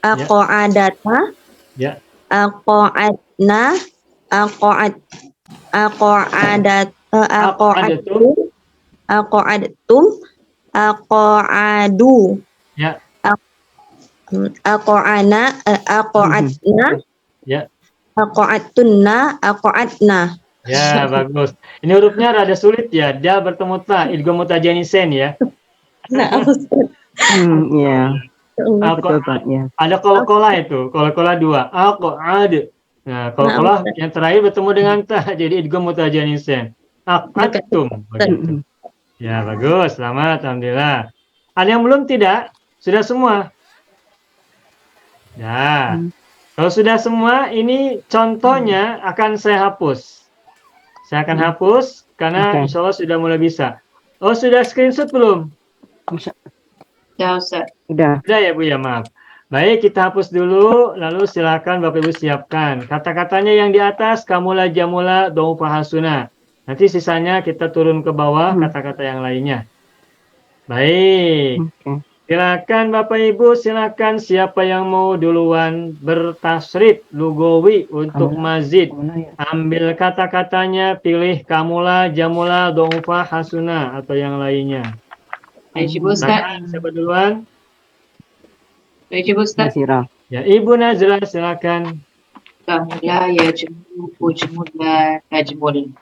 Aqa'adata. Ya. Aqa'atna, aqa'adatum, aqa'adu. Ya. Aqa'atna, Ya. aqa'atunna, aqa'atna. Ya, bagus. Ini hurufnya rada sulit ya. Dia bertemu ta, idgham mutajanisen ya. Nah, Ya. Betul, Pak, ya. Ada kol-kola itu, kol-kola 2. Aqa'ad. Nah, kol-kola yang terakhir bertemu dengan ta, jadi idgham mutajanisen. Aqadtum. Begitu. Ya, bagus. Selamat, alhamdulillah. Ada yang belum tidak? Sudah semua? Ya. Kalau sudah semua, ini contohnya akan saya hapus. Saya akan hapus karena insya Allah sudah mulai bisa. Oh, sudah screenshot belum? Ya, Ustaz. Udah. Sudah ya Bu ya, maaf. Baik, kita hapus dulu, lalu silakan Bapak Ibu siapkan. Kata-katanya yang di atas, kamula, jamula, dhaufa, hasuna. Nanti sisanya kita turun ke bawah kata-kata yang lainnya. Baik. Silakan Bapak Ibu, silakan siapa yang mau duluan bertasrif lugawi untuk mazid. Ambil kata-katanya, pilih kamula, jamula, dhaufa, hasuna atau yang lainnya. Baik, Ustaz. Siapa duluan? Baik, Ustaz. Ya, Ibu Nazla silakan. Kamula yajmu ujmula tajmul.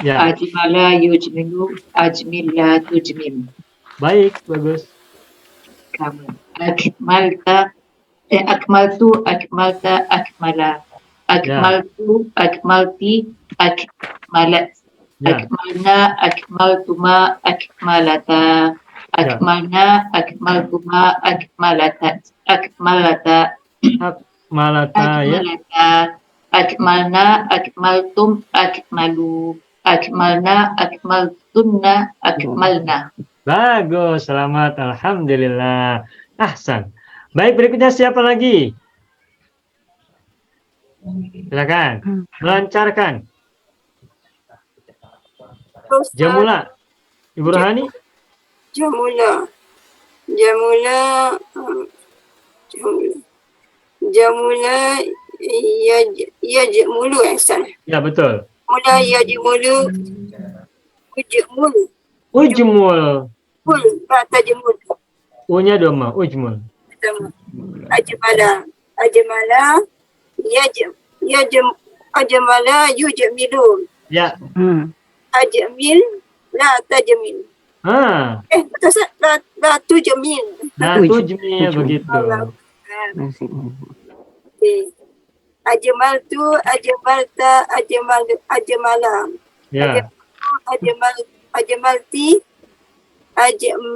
Ya. Ajmala yujmilu ajmilla tujmil. Baik, bagus. Kamu akmalta akmaltu akmalta akmala akmaltu akmalti akmalat akmalna akmaltuma akmalata akmalna akmaltuma akmalatat akmalata Malata ya. Akmalna akmaltum akmalu akmalna akmaltunna akmalna. Bagus, selamat, alhamdulillah. Ahsan. Baik, berikutnya siapa lagi? Silakan. Melancarkan. Jamula. Ibu Rohani? Jamula. Jamula. Jamula. Jamula. Yajmulu Ihsan. Ya, betul. Mula yajmulu. Ujmulu. Ujmul. Tajmul. U-nya doma, ujmul. Ajmala. Ajmala. Ajmala yujmilu. Ya. Ajmil. La tajmil. Betul Ustaz? La tujmil. Nah, tujmil begitu. Ajmaltu, ajmalta, ajmala. Ya. Ajmalti, ajmalat.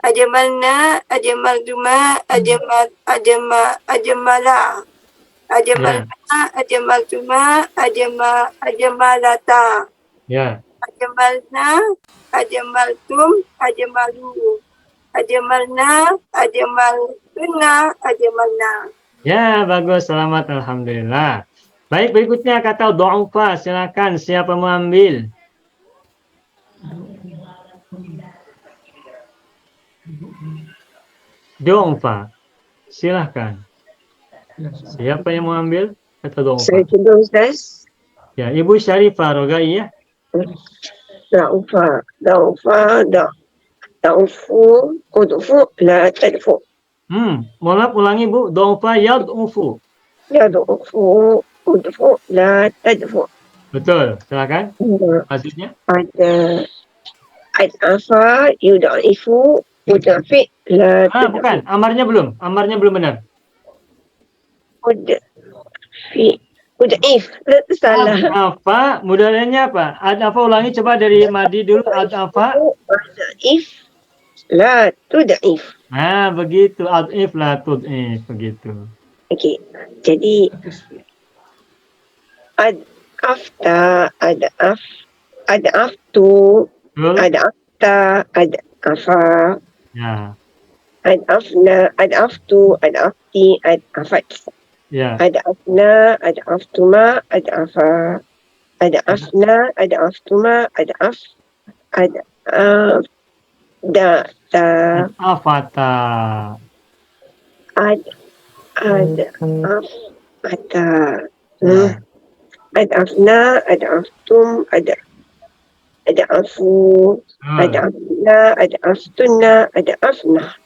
Ajmalna, ajmaltuma, ajmala. Ajmalna, ajmaltuma, ajmalata. Ya. Ajmalna, ajmaltum, ajmalu. Ajmalna, ajmaltunna, ajmalna. Ya, bagus, selamat, alhamdulillah. Baik, berikutnya kata dhaufa, silakan siapa mau ambil? Dhaufa, silakan. Siapa yang mau ambil kata dhaufa? Saya coba Ustaz. Ya, Ibu Syarifah Rogai ya. Daufa, daufu, udfu, la tadfu. Ulangi Bu, dhaufa yad'ufu. Yad'ufu, udfu, la tadfu. Betul, silakan. Maksudnya? Ad'afa yud'ifu mudhafi la Bukan. Amarnya belum. Amarnya belum benar. Mud'if. Salah. Ad'afa, mudahnya apa? Ad'afa ulangi coba dari Madi dulu. Ad'afa. Ad'if la tud'if. Nah, begitu. Ad'if la tud'if. Begitu. Okey. Jadi ad'afta, ad'aftu, ad'afta, ad'afa, Ya. ad'afna, ad'aftu, ad'afti, ad'afat. Ya. Ad'afna, ad'aftuma, ad'afa, ad'afna, ad'aftuma, ad'af, ad'afta, Afata. ad'afata. Ad'afna, ad'aftum, ad'afu, ad'afna, ad'aftunna, ad'afna.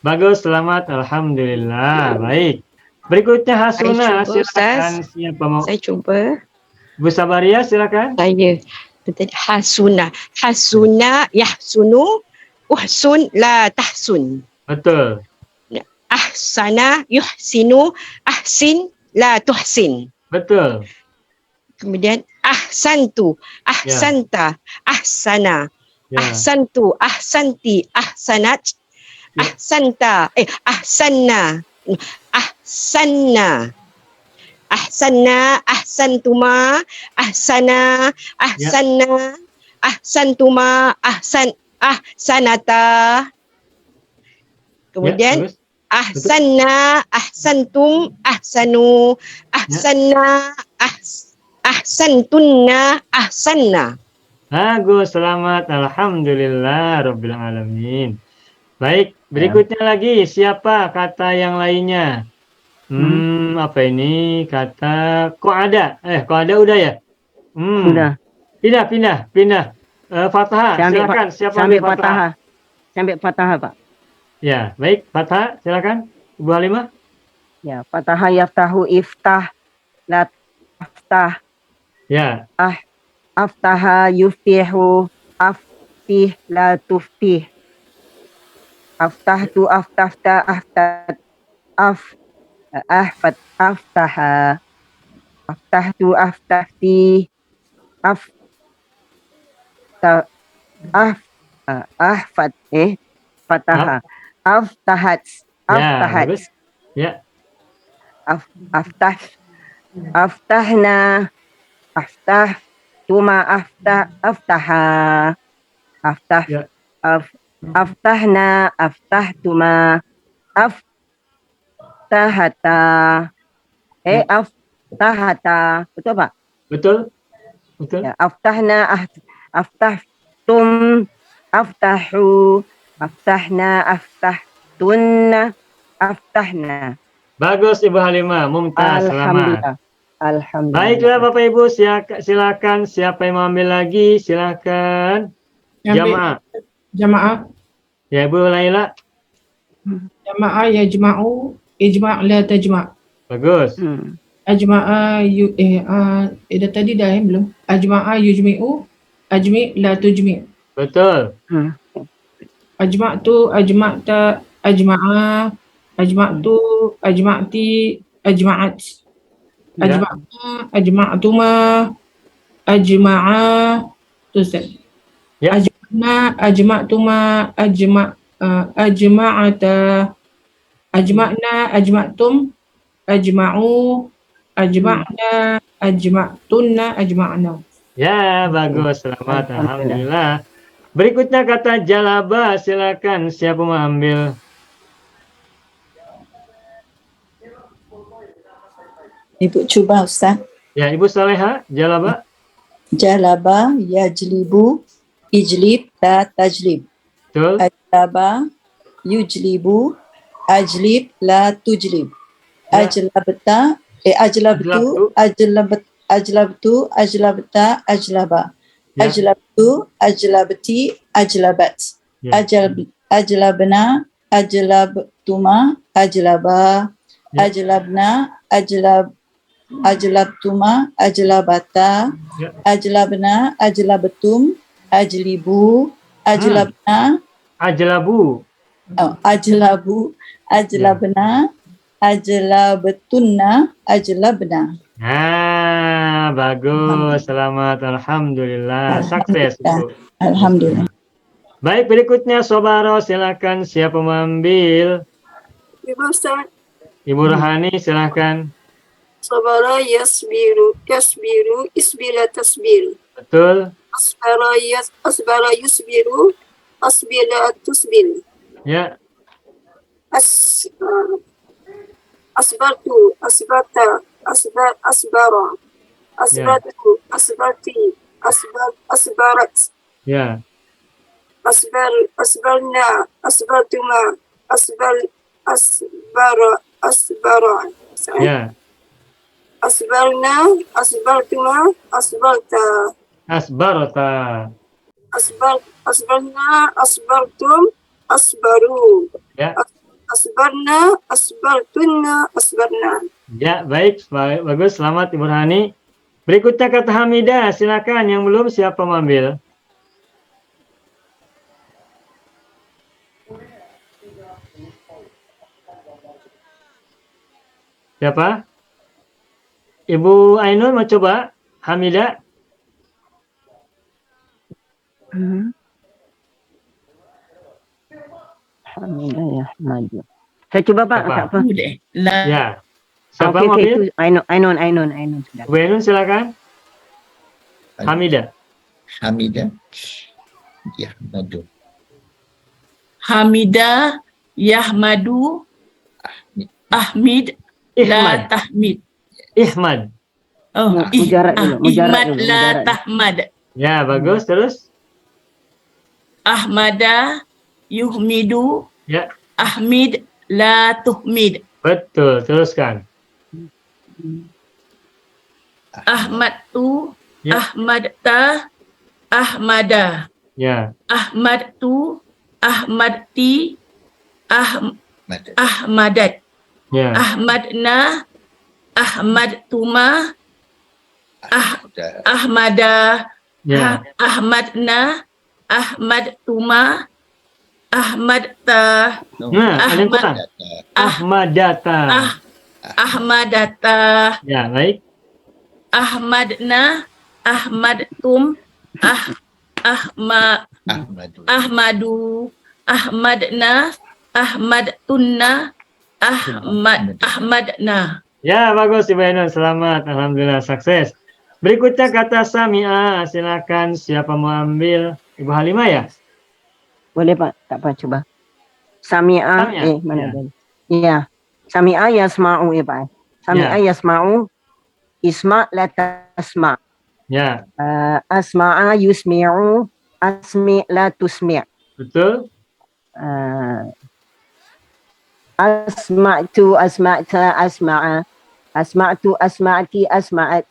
Bagus, selamat. Alhamdulillah. Baik. Berikutnya Hasuna, Saya cuba, silakan. Ustaz. Siapa mau? Saya cuba. Bu Sabaria, silakan. Saya. Betul. Hasuna. Hasuna yahsunu. Uhsun la tahsun. Betul. Ahsana yuhsinu. Ahsin la tuhsin. Betul. Kemudian ahsantu. Ahsanta. Ahsana. Ya. Ahsantu. Ahsanti. Ahsanat. Ahsanta. Ahsanna. Ahsanna. Ahsanna, ahsantuma, ahsana, ahsanna, ahsantuma, ahsanata. Kemudian ahsanna, ahsantum, ahsanu, ahsanna, ahsantunna, ahsanna. Bagus, selamat. Alhamdulillah Rabbil Alamin. Baik, berikutnya lagi. Siapa kata yang lainnya? Apa ini? Kata qa'ada. Qa'ada udah ya? Sudah. Pindah. Fathah, silakan. Siapa ambil fathah? Saya ambil fathah, Pak. Ya, baik. Fathah, silakan. Ibu Halimah. Ya, fathah yaftahu iftah la aftah. Ya. Aftaha yuftihu aftih la tuftih. Aftahtu aftafta aftat aftaha. Aftahtu aftafti fataha. Aftahat. Ya. Aftahna. Aftah-tuma aftaha. Aftahna, aftah-tuma aftahata. Aftahata. Betul, Pak? Betul. Ya, aftahna, aftahtum, aftahu, aftahna, aftahtunna, aftahna. Bagus Ibu Halimah, mumtaz, selamat. Alhamdulillah. Baiklah Bapak Ibu, silakan siapa yang mau ambil lagi, silakan. Jamaah. Ya Ibu Laila. Jamaah yajma'u ijma' la tajma'. Bagus. Ajma'a dah tadi dah belum? Ajma'a yujmi'u ajmi' la tujmi'. Betul. Ajma'tu ajma'ta ajma'a ajma'tu ajma'ti ajma'at. Ajma'na ajma'tuma ajma'a. Tu Ustaz. Ya. Ajma'na ajma'tuma ajma'ata. Ajma'na ajma'tum ajma'u ajma'na ajma'tunna ajma'na. Ya, bagus, selamat. Alhamdulillah. Berikutnya kata jalaba, silakan siapa mau ambil? Ibu cuba Ustaz. Ya, Ibu Saleha, jalaba. Jalaba yajlibu ijlib la tajlib. Betul. Ajlaba yujlibu ajlib la tujlib. Ajlabta ajlabtu ajlabtu ajlabta ajlaba. Ajlabtu ajlabti ajlabat. Ajlabna ajlabtuma ajlaba. Ajlabna ajlabtuma ajlabata. Ajlabna ajlabtum ajlibu Ajlabna. Ajlabu. Ajlabu. Ajlabna. Ajlabtunna. Ajlabna. Bagus. Selamat. Alhamdulillah. Sukses, Ibu. Alhamdulillah. Baik, berikutnya Sobaro, silakan. Siapa mengambil? Ibu Ustaz. Ibu Rohani, silakan. Sabara yasbiru. Yasbiru. Isbila tasbir. Betul. Asbara yusbiru. Asbila tusbil. Ya. Asbartu. Asbata. Asbara. Asbatu. Asbati. Asbarat. Ya. Asbarna. Asbartuma. Asbara. Ya. Asbarna. Asbartuma. Asbarta. Asbarota. Asbarna. Asbartum. Asbaru. Ya. Asbarna. Asbartunna. Asbarna. Ya, baik. Bagus. Selamat, Ibu Rohani. Berikutnya kata Hamidah. Silakan. Yang belum, siapa mengambil? Siapa? Ibu Ainun mau coba? Hamidah? Hamidah ya, maju. Saya coba Pak. Apa? Tak apa. Ya. Siapa Okey, mengambil? itu Ainun sudah. Ibu Ainun silakan. Hamidah. Hamidah. Yahmadu. Hamidah, Yahmadu, Ahmid, La Ihmad. Tahmid. Ihmad. Oh, mujarad dulu, mujarad Ihmad dulu, La mujarad. Tahmad. Ya, bagus. Terus? Ahmada, Yuhmidu, Ya. Ahmid, La Tuhmid. Betul. Teruskan. Ahmad-tu, Ya. Ahmad-ta, Ahmada. Ya. Ahmad-tu, Ahmad-ti, Ahmadat. Ya. Ahmadna, Ahmad-tuma, Ahmada. Ya. Ahmadna, Ahmad-tuma, Ahmadta. Nah, ada yang kurang. Ahmadata. Ahmadata. Ya, baik. Ahmadna, Ahmadtum, Ahmadu, Ahmadna, Ahmadtunna, Ahmadna. Ya, bagus Ibu Ainun. Selamat. Alhamdulillah, sukses. Berikutnya kata Sami'a. Silakan. Siapa mau ambil? Ibu Halimah ya? Boleh Pak, tak apa coba. Sami'a, Sami'a, mana ya. tadi? Iya. Sami'a yasma'u ya Pak. Sami'a yasma'u. Isma' la tasma'. Ya. Asma'a yusmi'u. Asmi' la tusmi'. Betul. Asma'tu, asma'ta, asma'a. Asma'tu, asma'ti, asma'at.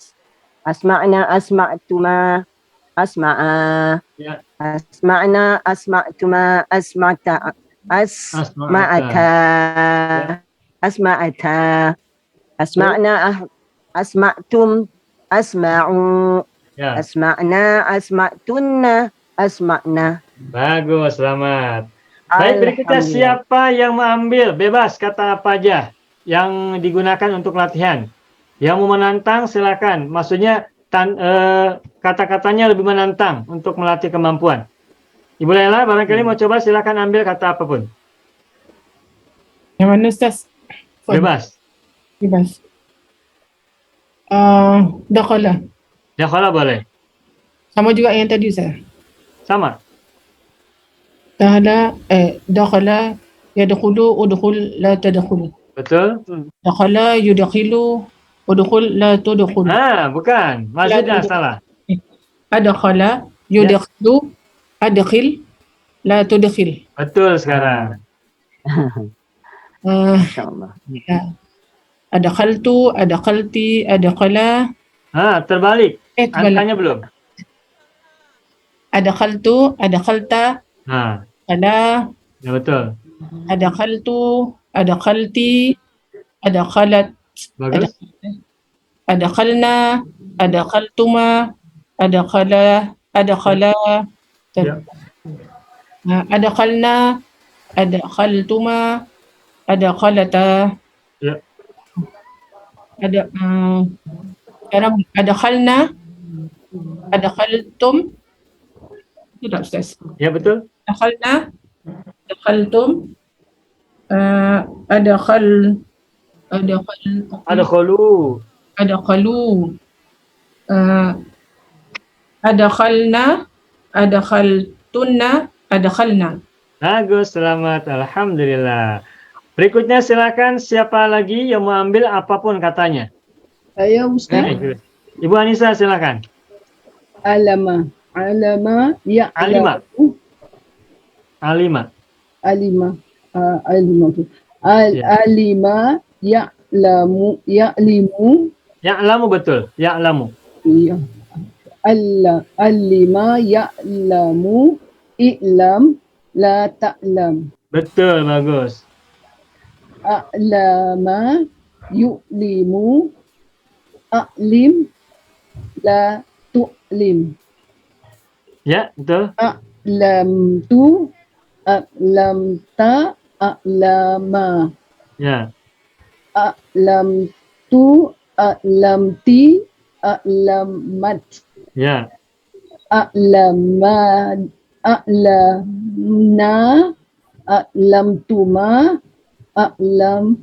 Asma'na, asma'tuma, asma'a. Ya. Asma'na, asma'tuma, asma'ta. Asma'ata. Asma'ata. Asma'na, asma'tum, asma'u. Ya. Asma'na, asma'tunna, asma'na. Bagus, selamat. Baik, berikutnya siapa yang mengambil? Bebas, kata apa aja yang digunakan untuk latihan. Yang mau menantang, silakan. Maksudnya kata-katanya lebih menantang untuk melatih kemampuan. Ibu Laila, barangkali mau coba, silakan ambil kata apapun. Yang mana Ustaz? Bebas. Bebas. Dakhala. Dakhala boleh. Sama juga yang tadi Ustaz. Sama. Dakhala, yadkhulu, udkhul, la tadkhulu. Betul. Dakhala, yudkhilu, udkhul, la tudkhul. Bukan. Maksudnya salah. Adkhala, yudkhilu, adkhil, la tudkhil. Betul sekarang. InsyaAllah. Ya. Adkhaltu, adkhalti, adkhala. Terbalik. Angkanya belum. Adkhaltu, adkhalta, adkhala. Ya, betul. Adkhaltu, adkhalti, adkhalat. Bagus. Adkhalna, adkhaltuma, adkhala, adkhala. Ya. Adakhalna, adakhaltuma, adakhalata. Ya. Sekarang adakhalna, adakhaltum. Betul tak Ustaz? Ya, betul. Adakhalna, adakhaltum, adakhalu, adakhalna, adakhaltunna, adakhalna. Bagus, selamat. Alhamdulillah. Berikutnya silakan siapa lagi yang mau ambil apapun katanya. Saya Ustaz. Ibu Anissa silakan. Alama. Alama Alima. Alima. Ya. Alima ya'lamu. Ya'lamu betul. Ya'lamu. Iya. Alima ya'lamu. I'lam la ta'lam. Betul, bagus. A'lama yu'limu. A'lim la tu'lim. Ya, betul. A'lamtu, a'lamta, a'lama. Ya. A'lamtu, a'lamti, a'lamat. Ya. A'lamad, a'lamna, a'lamtuma, a'lamma.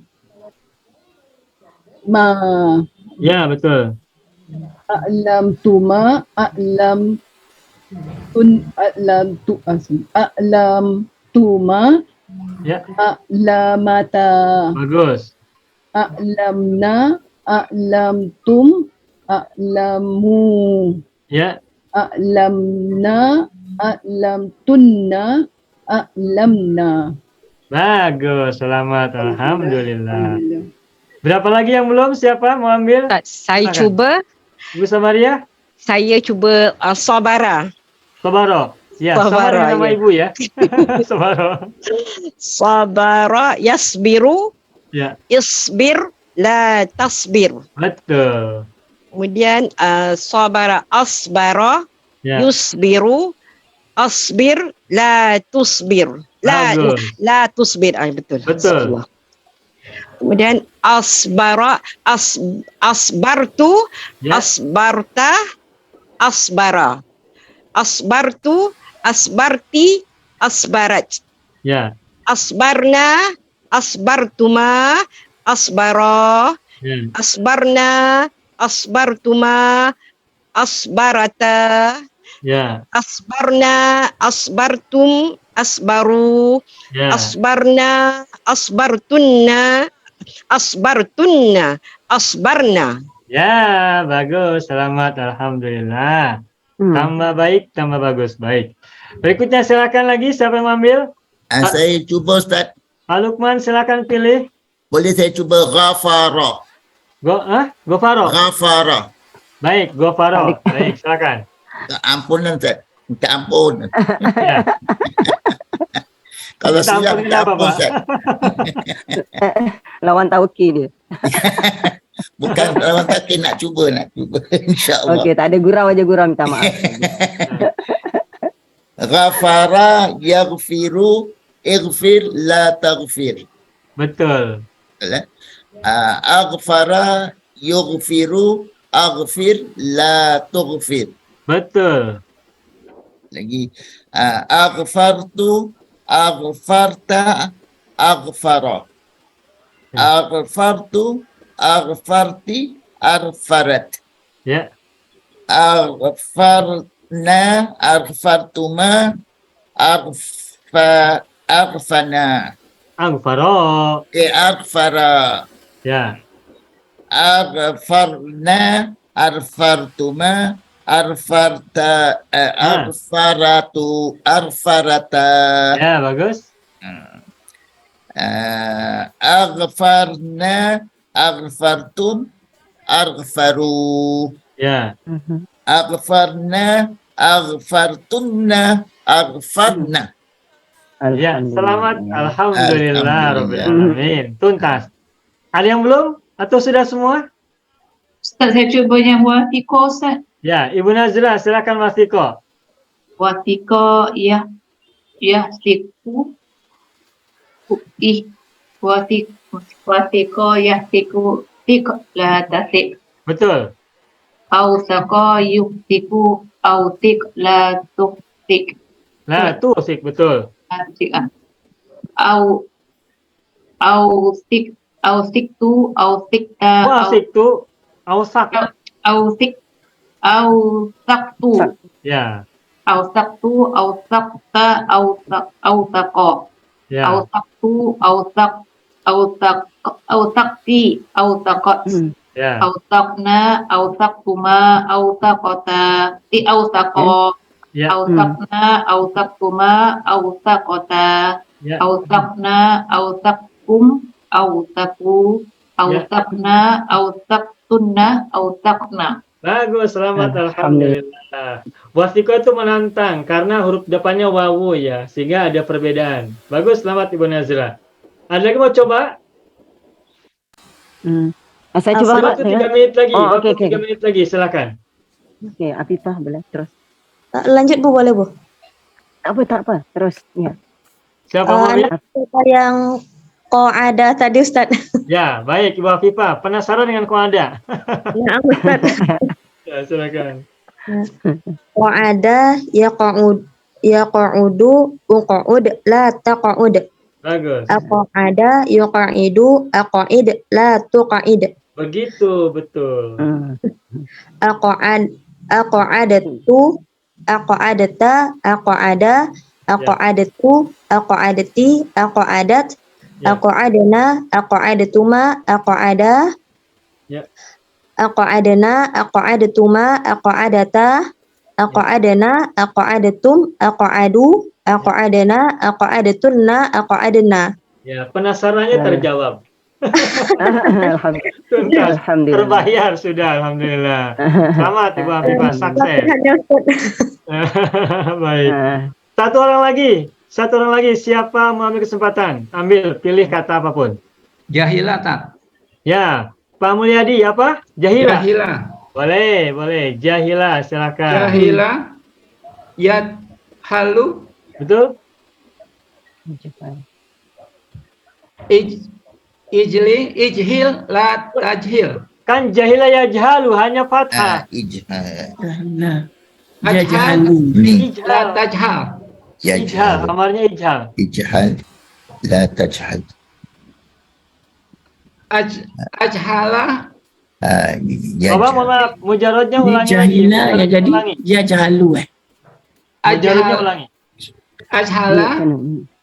Ya, betul. A'lamtuma, a'lamtuma, Ya. a'lamata. Bagus. A'lamna, a'lamtum, a'lamu. Ya. A'lamna, a'lamtunna, a'lamna. Bagus, selamat. Alhamdulillah. Berapa lagi yang belum? Siapa mau ambil? Saya Silakan. cuba. Ibu Samaria? Saya cuba sabara. Sabaro. Ya, Sabara, Samaria nama ya. ibu ya. Sabaro. Sabara yasbiru, Ya, isbir la tasbir. betul. Kemudian sabara asbara, Ya. yusbiru, asbir la tusbir. Bagus. La tusbir. Betul. Betul. Allah. Kemudian asbara, asbartu, Ya. asbarta, asbara. Asbartu, asbarti, asbarat. Ya. Asbarna, asbartuma, asbara. Ya. Asbarna, asbartuma, asbarata. Ya. Asbarna, asbartum, asbaru. Ya. Asbarna, asbartunna, asbartunna, asbarna. Ya, bagus. Selamat. Alhamdulillah. Tambah baik, tambah bagus. Baik. Berikutnya silakan lagi siapa yang ambil? Saya cuba Ustaz. Pak Lukman silakan pilih. Boleh saya cuba ghafara. Gofaro. Ghafara. Baik, Gofaro. Baik, silakan. Ampunan Ustaz. Minta ampun. Ya. Kalau Minta silap ampunin minta apa, ampun Pak? Ustaz. Lawan tauki dia. Bukan lawan kaki nak cuba. InsyaAllah. Okey, tak ada gurau aja gurau minta maaf. Ghafara yaghfiru ighfir la taghfir. Betul. Aghfara yughfiru aghfir la tughfir. Betul. Lagi aghfartu aghfarta aghfara. Aghfartu aghfarti aghfarat. Ya. Aghfarna aghfartuma aghfana. Aghfara. Aghfara. Ya. Aghfarna aghfartuma aghfarta aghfaratu aghfarata. Ya, bagus. Aghfarna aghfartum aghfaru. Ya. Aghfarna aghfartunna aghfarna. Ya, selamat. Alhamdulillah Rabbil Alamin. Tuntas. Ada yang belum? Atau sudah semua? Ustaz, saya cuba yang watiko Ustaz. Ya, Ibu Nazra silakan Mas Tiko. Watiko, ya. yahtiku watiko yahtiku tik la tasik. Betul. Ausako yuktiku autik la tuktik. Nah, tusik betul. Asik ah. Ausik tu ausikta Wasik tu, ausak. ausak tu Ya, ausaktu ausakta ausako ya. ausaktu ausakti ausakot Ya. ausakna ausaktuma ausakota ausako Ya. ausakna ausaktuma ausakota Ya. ausakna ausaktum ausaku ausakna ausaktunna ausakna. Bagus, selamat, alhamdulillah. Wasiko itu menantang karena huruf depannya wawu ya, sehingga ada perbedaan. Bagus, selamat Ibu Nazira. Ada lagi mau coba? Saya coba. Waktu 3 menit lagi. Oh, Waktu oke. 3 menit lagi, silakan. Oke, Afifah boleh terus. Lanjut Bu, boleh Bu. Tak apa, terus ya. Siapa mau lihat? Yang ada tadi Ustaz. Ya, baik Ibu Afifah. Penasaran dengan ada? Nah, Ustaz. Ya, silakan. Qa'ada yaqudu uqud la taqud. Bagus. Aqa'ada yuqa'idu aqa'id la tuqa'id. Begitu, betul. Aqa'adatu aqa'adata aqa'ada aqa'adatu aqa'adati aqa'adat aqa'adna aqa'adatuma aqa'ada Ya. aqa'adna aqa'adatuma aqa'adata aqa'adna aqa'adatum aqa'adu aqa'adna aqa'adatunna aqa'adna. Ya, penasarannya terjawab. Tuntas, Alhamdulillah. terbayar sudah, alhamdulillah. Selamat Ibu Afifah, sukses. Baik. Satu orang lagi. Siapa mau ambil kesempatan? Ambil, pilih kata apapun. Jahilah tak? Ya, Pak Mulyadi apa? Jahila. Jahilah. Boleh. Jahila, silakan. Jahilah. Yad halu. Betul? Ijhil la tajhil. Kan jahila ya jahalu hanya fathah. Nah, Ajhal Ijhal. la tajhal. Ijhal, kamarnya ijhal. Ijhal la tajhal. Ajhala. Coba maaf, mujarodnya di ulangi lagi. jahila ya jadi Ulangi. ya jahalu Mujarodnya ulangi. Ajhala.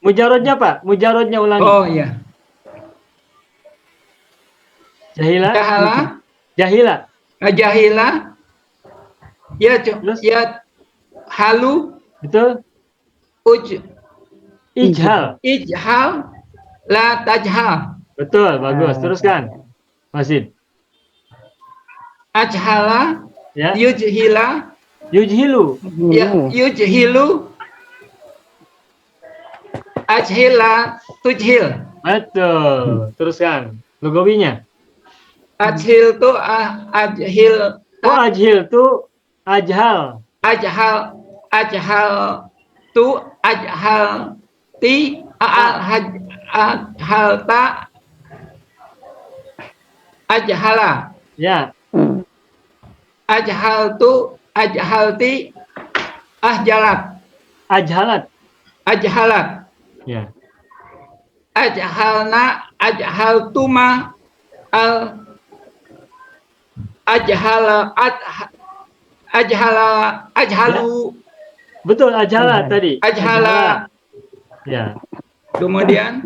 Mujarodnya Pak, mujarodnya ulangi. Oh iya. Jahila. Jahala. Jahila. Jahila. Ya halu. Betul. Ijhal. Ijhal la tajhal. Betul, bagus. Teruskan. Masih. Ajhala. Ya. Yujhila. Yujhilu. Ya, yujhilu. Ajhila tujhil. Betul. Teruskan. Lugawinya. Ajhil tu ajhil. Oh, ajhil tu ajhal. Ajhal tu ajhal ti ajhal ta ajhala. Ya. Ajhal tu ajhal ti ahjalat. Ajhalat. Ajhalat. Ya. Ajhalna ajhaltuma al ajhalu. Betul, ajhala tadi. Ajhala. Ya. Kemudian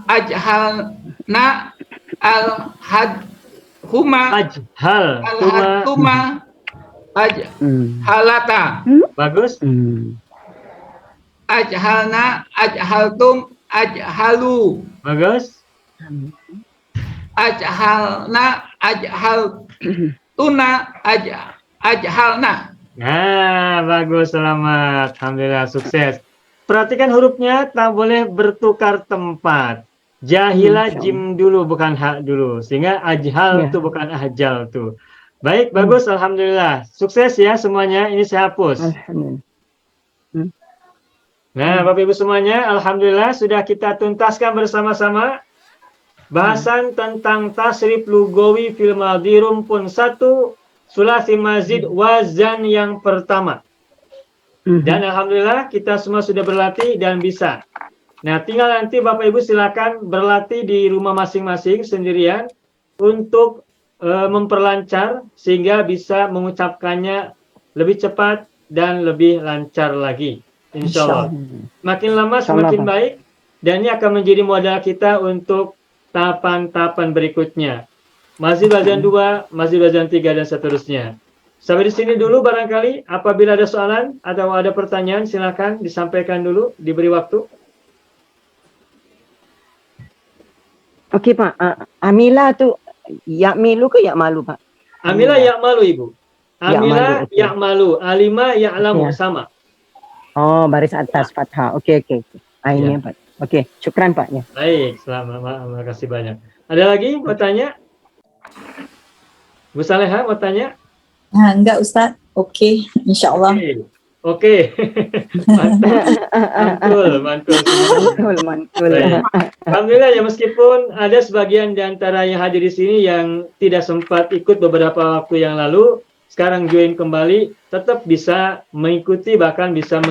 ajhalna al hadhuma ajhalata. Bagus. Ajhalna ajhaltum ajhalu. Bagus. Ajhalna ajhaltuna ajhalna. Nah, bagus, selamat. Alhamdulillah, sukses. Perhatikan hurufnya, tak boleh bertukar tempat. Jahila jim dulu, bukan hak dulu. Sehingga ajhal itu bukan ahjal tuh. Baik, bagus, alhamdulillah. Sukses ya semuanya. Ini saya hapus. Nah, Bapak Ibu semuanya, alhamdulillah sudah kita tuntaskan bersama-sama bahasan tentang tasrif lugawi fil madhi rumpun 1 sulasi mazid wazan yang pertama. Dan alhamdulillah kita semua sudah berlatih dan bisa. Nah, tinggal nanti Bapak Ibu silakan berlatih di rumah masing-masing sendirian untuk memperlancar sehingga bisa mengucapkannya lebih cepat dan lebih lancar lagi. Insya Allah. Makin lama semakin baik dan ini akan menjadi modal kita untuk tahapan-tahapan berikutnya. Masih bagian 2, masih bagian 3 dan seterusnya. Sampai di sini dulu barangkali. Apabila ada soalan atau ada pertanyaan silakan disampaikan dulu, diberi waktu. Okey Pak, Amila tu Yakmilu ke Yakmalu Pak? Amila Yakmalu Ibu. Amila Yakmalu, okey. Yakmalu, Alima Ya'lamu, Okey. sama. Oh, baris atas fathah. Okey. Ini Pak. Okey, syukran Pak ya. Baik, selamat, terima kasih banyak. Ada lagi mau tanya? Bu Saleha mau tanya? Enggak Ustaz. Okey, insya-Allah. Oke. Mantul. Mantul. Baik. Alhamdulillah ya, meskipun ada sebagian di antara yang hadir di sini yang tidak sempat ikut beberapa waktu yang lalu, sekarang join kembali, tetap bisa mengikuti, bahkan bisa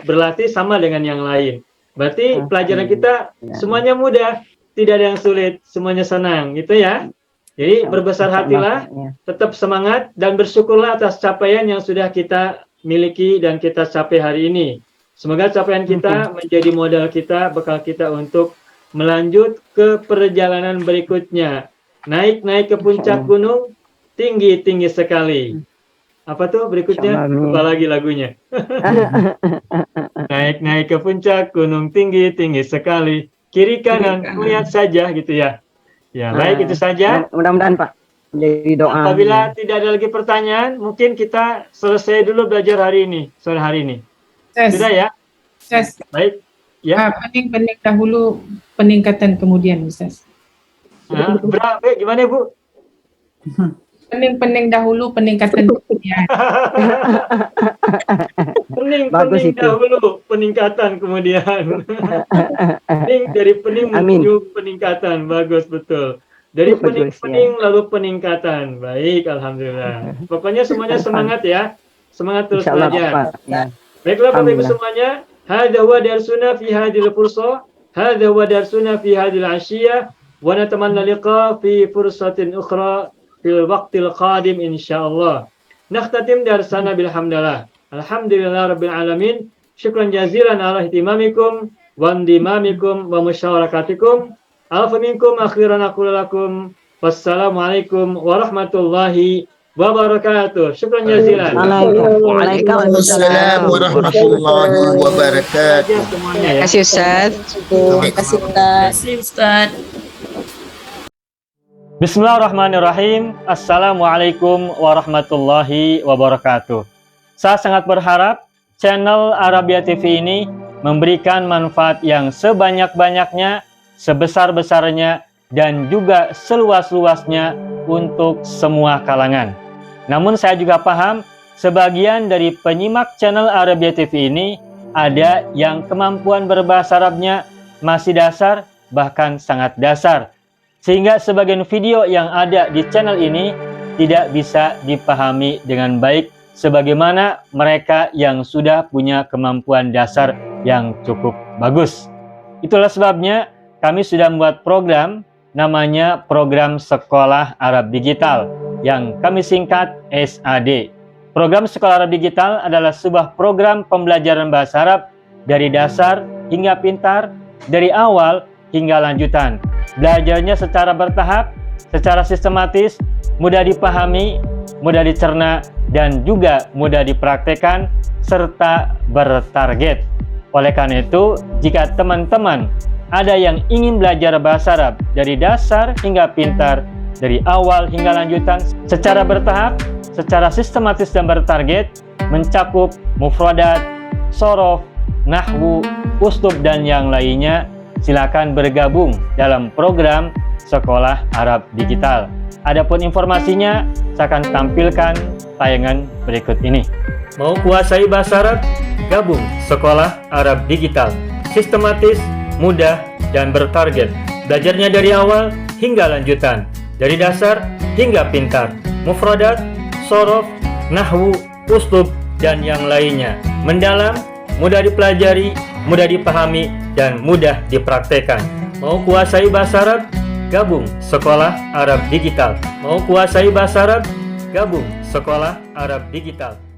berlatih sama dengan yang lain. Berarti pelajaran kita semuanya mudah, tidak ada yang sulit, semuanya senang, gitu ya. Jadi berbesar hatilah, tetap semangat dan bersyukurlah atas capaian yang sudah kita miliki dan kita capai hari ini. Semoga capaian kita menjadi modal kita, bekal kita untuk melanjut ke perjalanan berikutnya. Naik ke puncak gunung, tinggi sekali. Apa tuh berikutnya? Lupa lagi lagunya. Naik ke puncak gunung, tinggi sekali. Kiri kanan, lihat saja gitu ya. Ya, baik itu saja. Mudah-mudahan Pak jadi doa. Apabila tidak ada lagi pertanyaan, mungkin kita selesai dulu belajar hari ini, sore hari ini. Sudah ya? Baik. Ya. Pening dahulu, peningkatan kemudian, Ustaz. Berapa? Gimana, Bu? Pening dahulu, peningkatan kemudian. Pening dahulu, peningkatan kemudian. Dari pening menuju peningkatan. Bagus, betul. Dari pening lalu peningkatan. Baik, alhamdulillah. Pokoknya semuanya semangat ya. Semangat terus belajar. Baiklah Bapak Ibu semuanya. Hadza huwa darsuna fi hadhil fursa. Hadza huwa darsuna fi hadhil ashiyah. Wa natamanna liqa fi fursatin ukhra fil waqtil qadim insyaallah. Nakhtatim darsana bilhamdalillah. Alhamdulillah rabbil alamin. Syukran jazilan ala ihtimamikum wa indimamikum wa musyawarakatikum. Alfa minkum akhiran aqulu lakum. Wassalamualaikum warahmatullahi wabarakatuh. Syukran jazilan. Waalaikumsalam warahmatullahi wabarakatuh. Terima kasih Ustaz. Terima kasih Ustaz. Bismillahirrahmanirrahim. Assalamualaikum warahmatullahi wabarakatuh. Saya sangat berharap channel Arabia TV ini memberikan manfaat yang sebanyak-banyaknya, sebesar-besarnya, dan juga seluas-luasnya untuk semua kalangan. Namun saya juga paham sebagian dari penyimak channel Arabia TV ini ada yang kemampuan berbahasa Arabnya masih dasar, bahkan sangat dasar. Sehingga sebagian video yang ada di channel ini tidak bisa dipahami dengan baik sebagaimana mereka yang sudah punya kemampuan dasar yang cukup bagus. Itulah sebabnya kami sudah membuat program namanya Program Sekolah Arab Digital yang kami singkat SAD. Program Sekolah Arab Digital adalah sebuah program pembelajaran bahasa Arab dari dasar hingga pintar, dari awal hingga lanjutan. Belajarnya secara bertahap, secara sistematis, mudah dipahami, mudah dicerna, dan juga mudah dipraktekkan, serta bertarget. Oleh karena itu, jika teman-teman ada yang ingin belajar bahasa Arab dari dasar hingga pintar, dari awal hingga lanjutan, secara bertahap, secara sistematis dan bertarget, mencakup mufradat, sorof, nahwu, uslub, dan yang lainnya, silakan bergabung dalam program Sekolah Arab Digital. Adapun informasinya saya akan tampilkan tayangan berikut ini. Mau kuasai bahasa Arab? Gabung Sekolah Arab Digital. Sistematis, mudah, dan bertarget. Belajarnya dari awal hingga lanjutan. Dari dasar hingga pintar. Mufradat, sorof, nahwu, uslub, dan yang lainnya. Mendalam, mudah dipelajari, mudah dipahami, dan mudah dipraktekkan. Mau kuasai bahasa Arab? Gabung Sekolah Arab Digital. Mau kuasai bahasa Arab? Gabung Sekolah Arab Digital.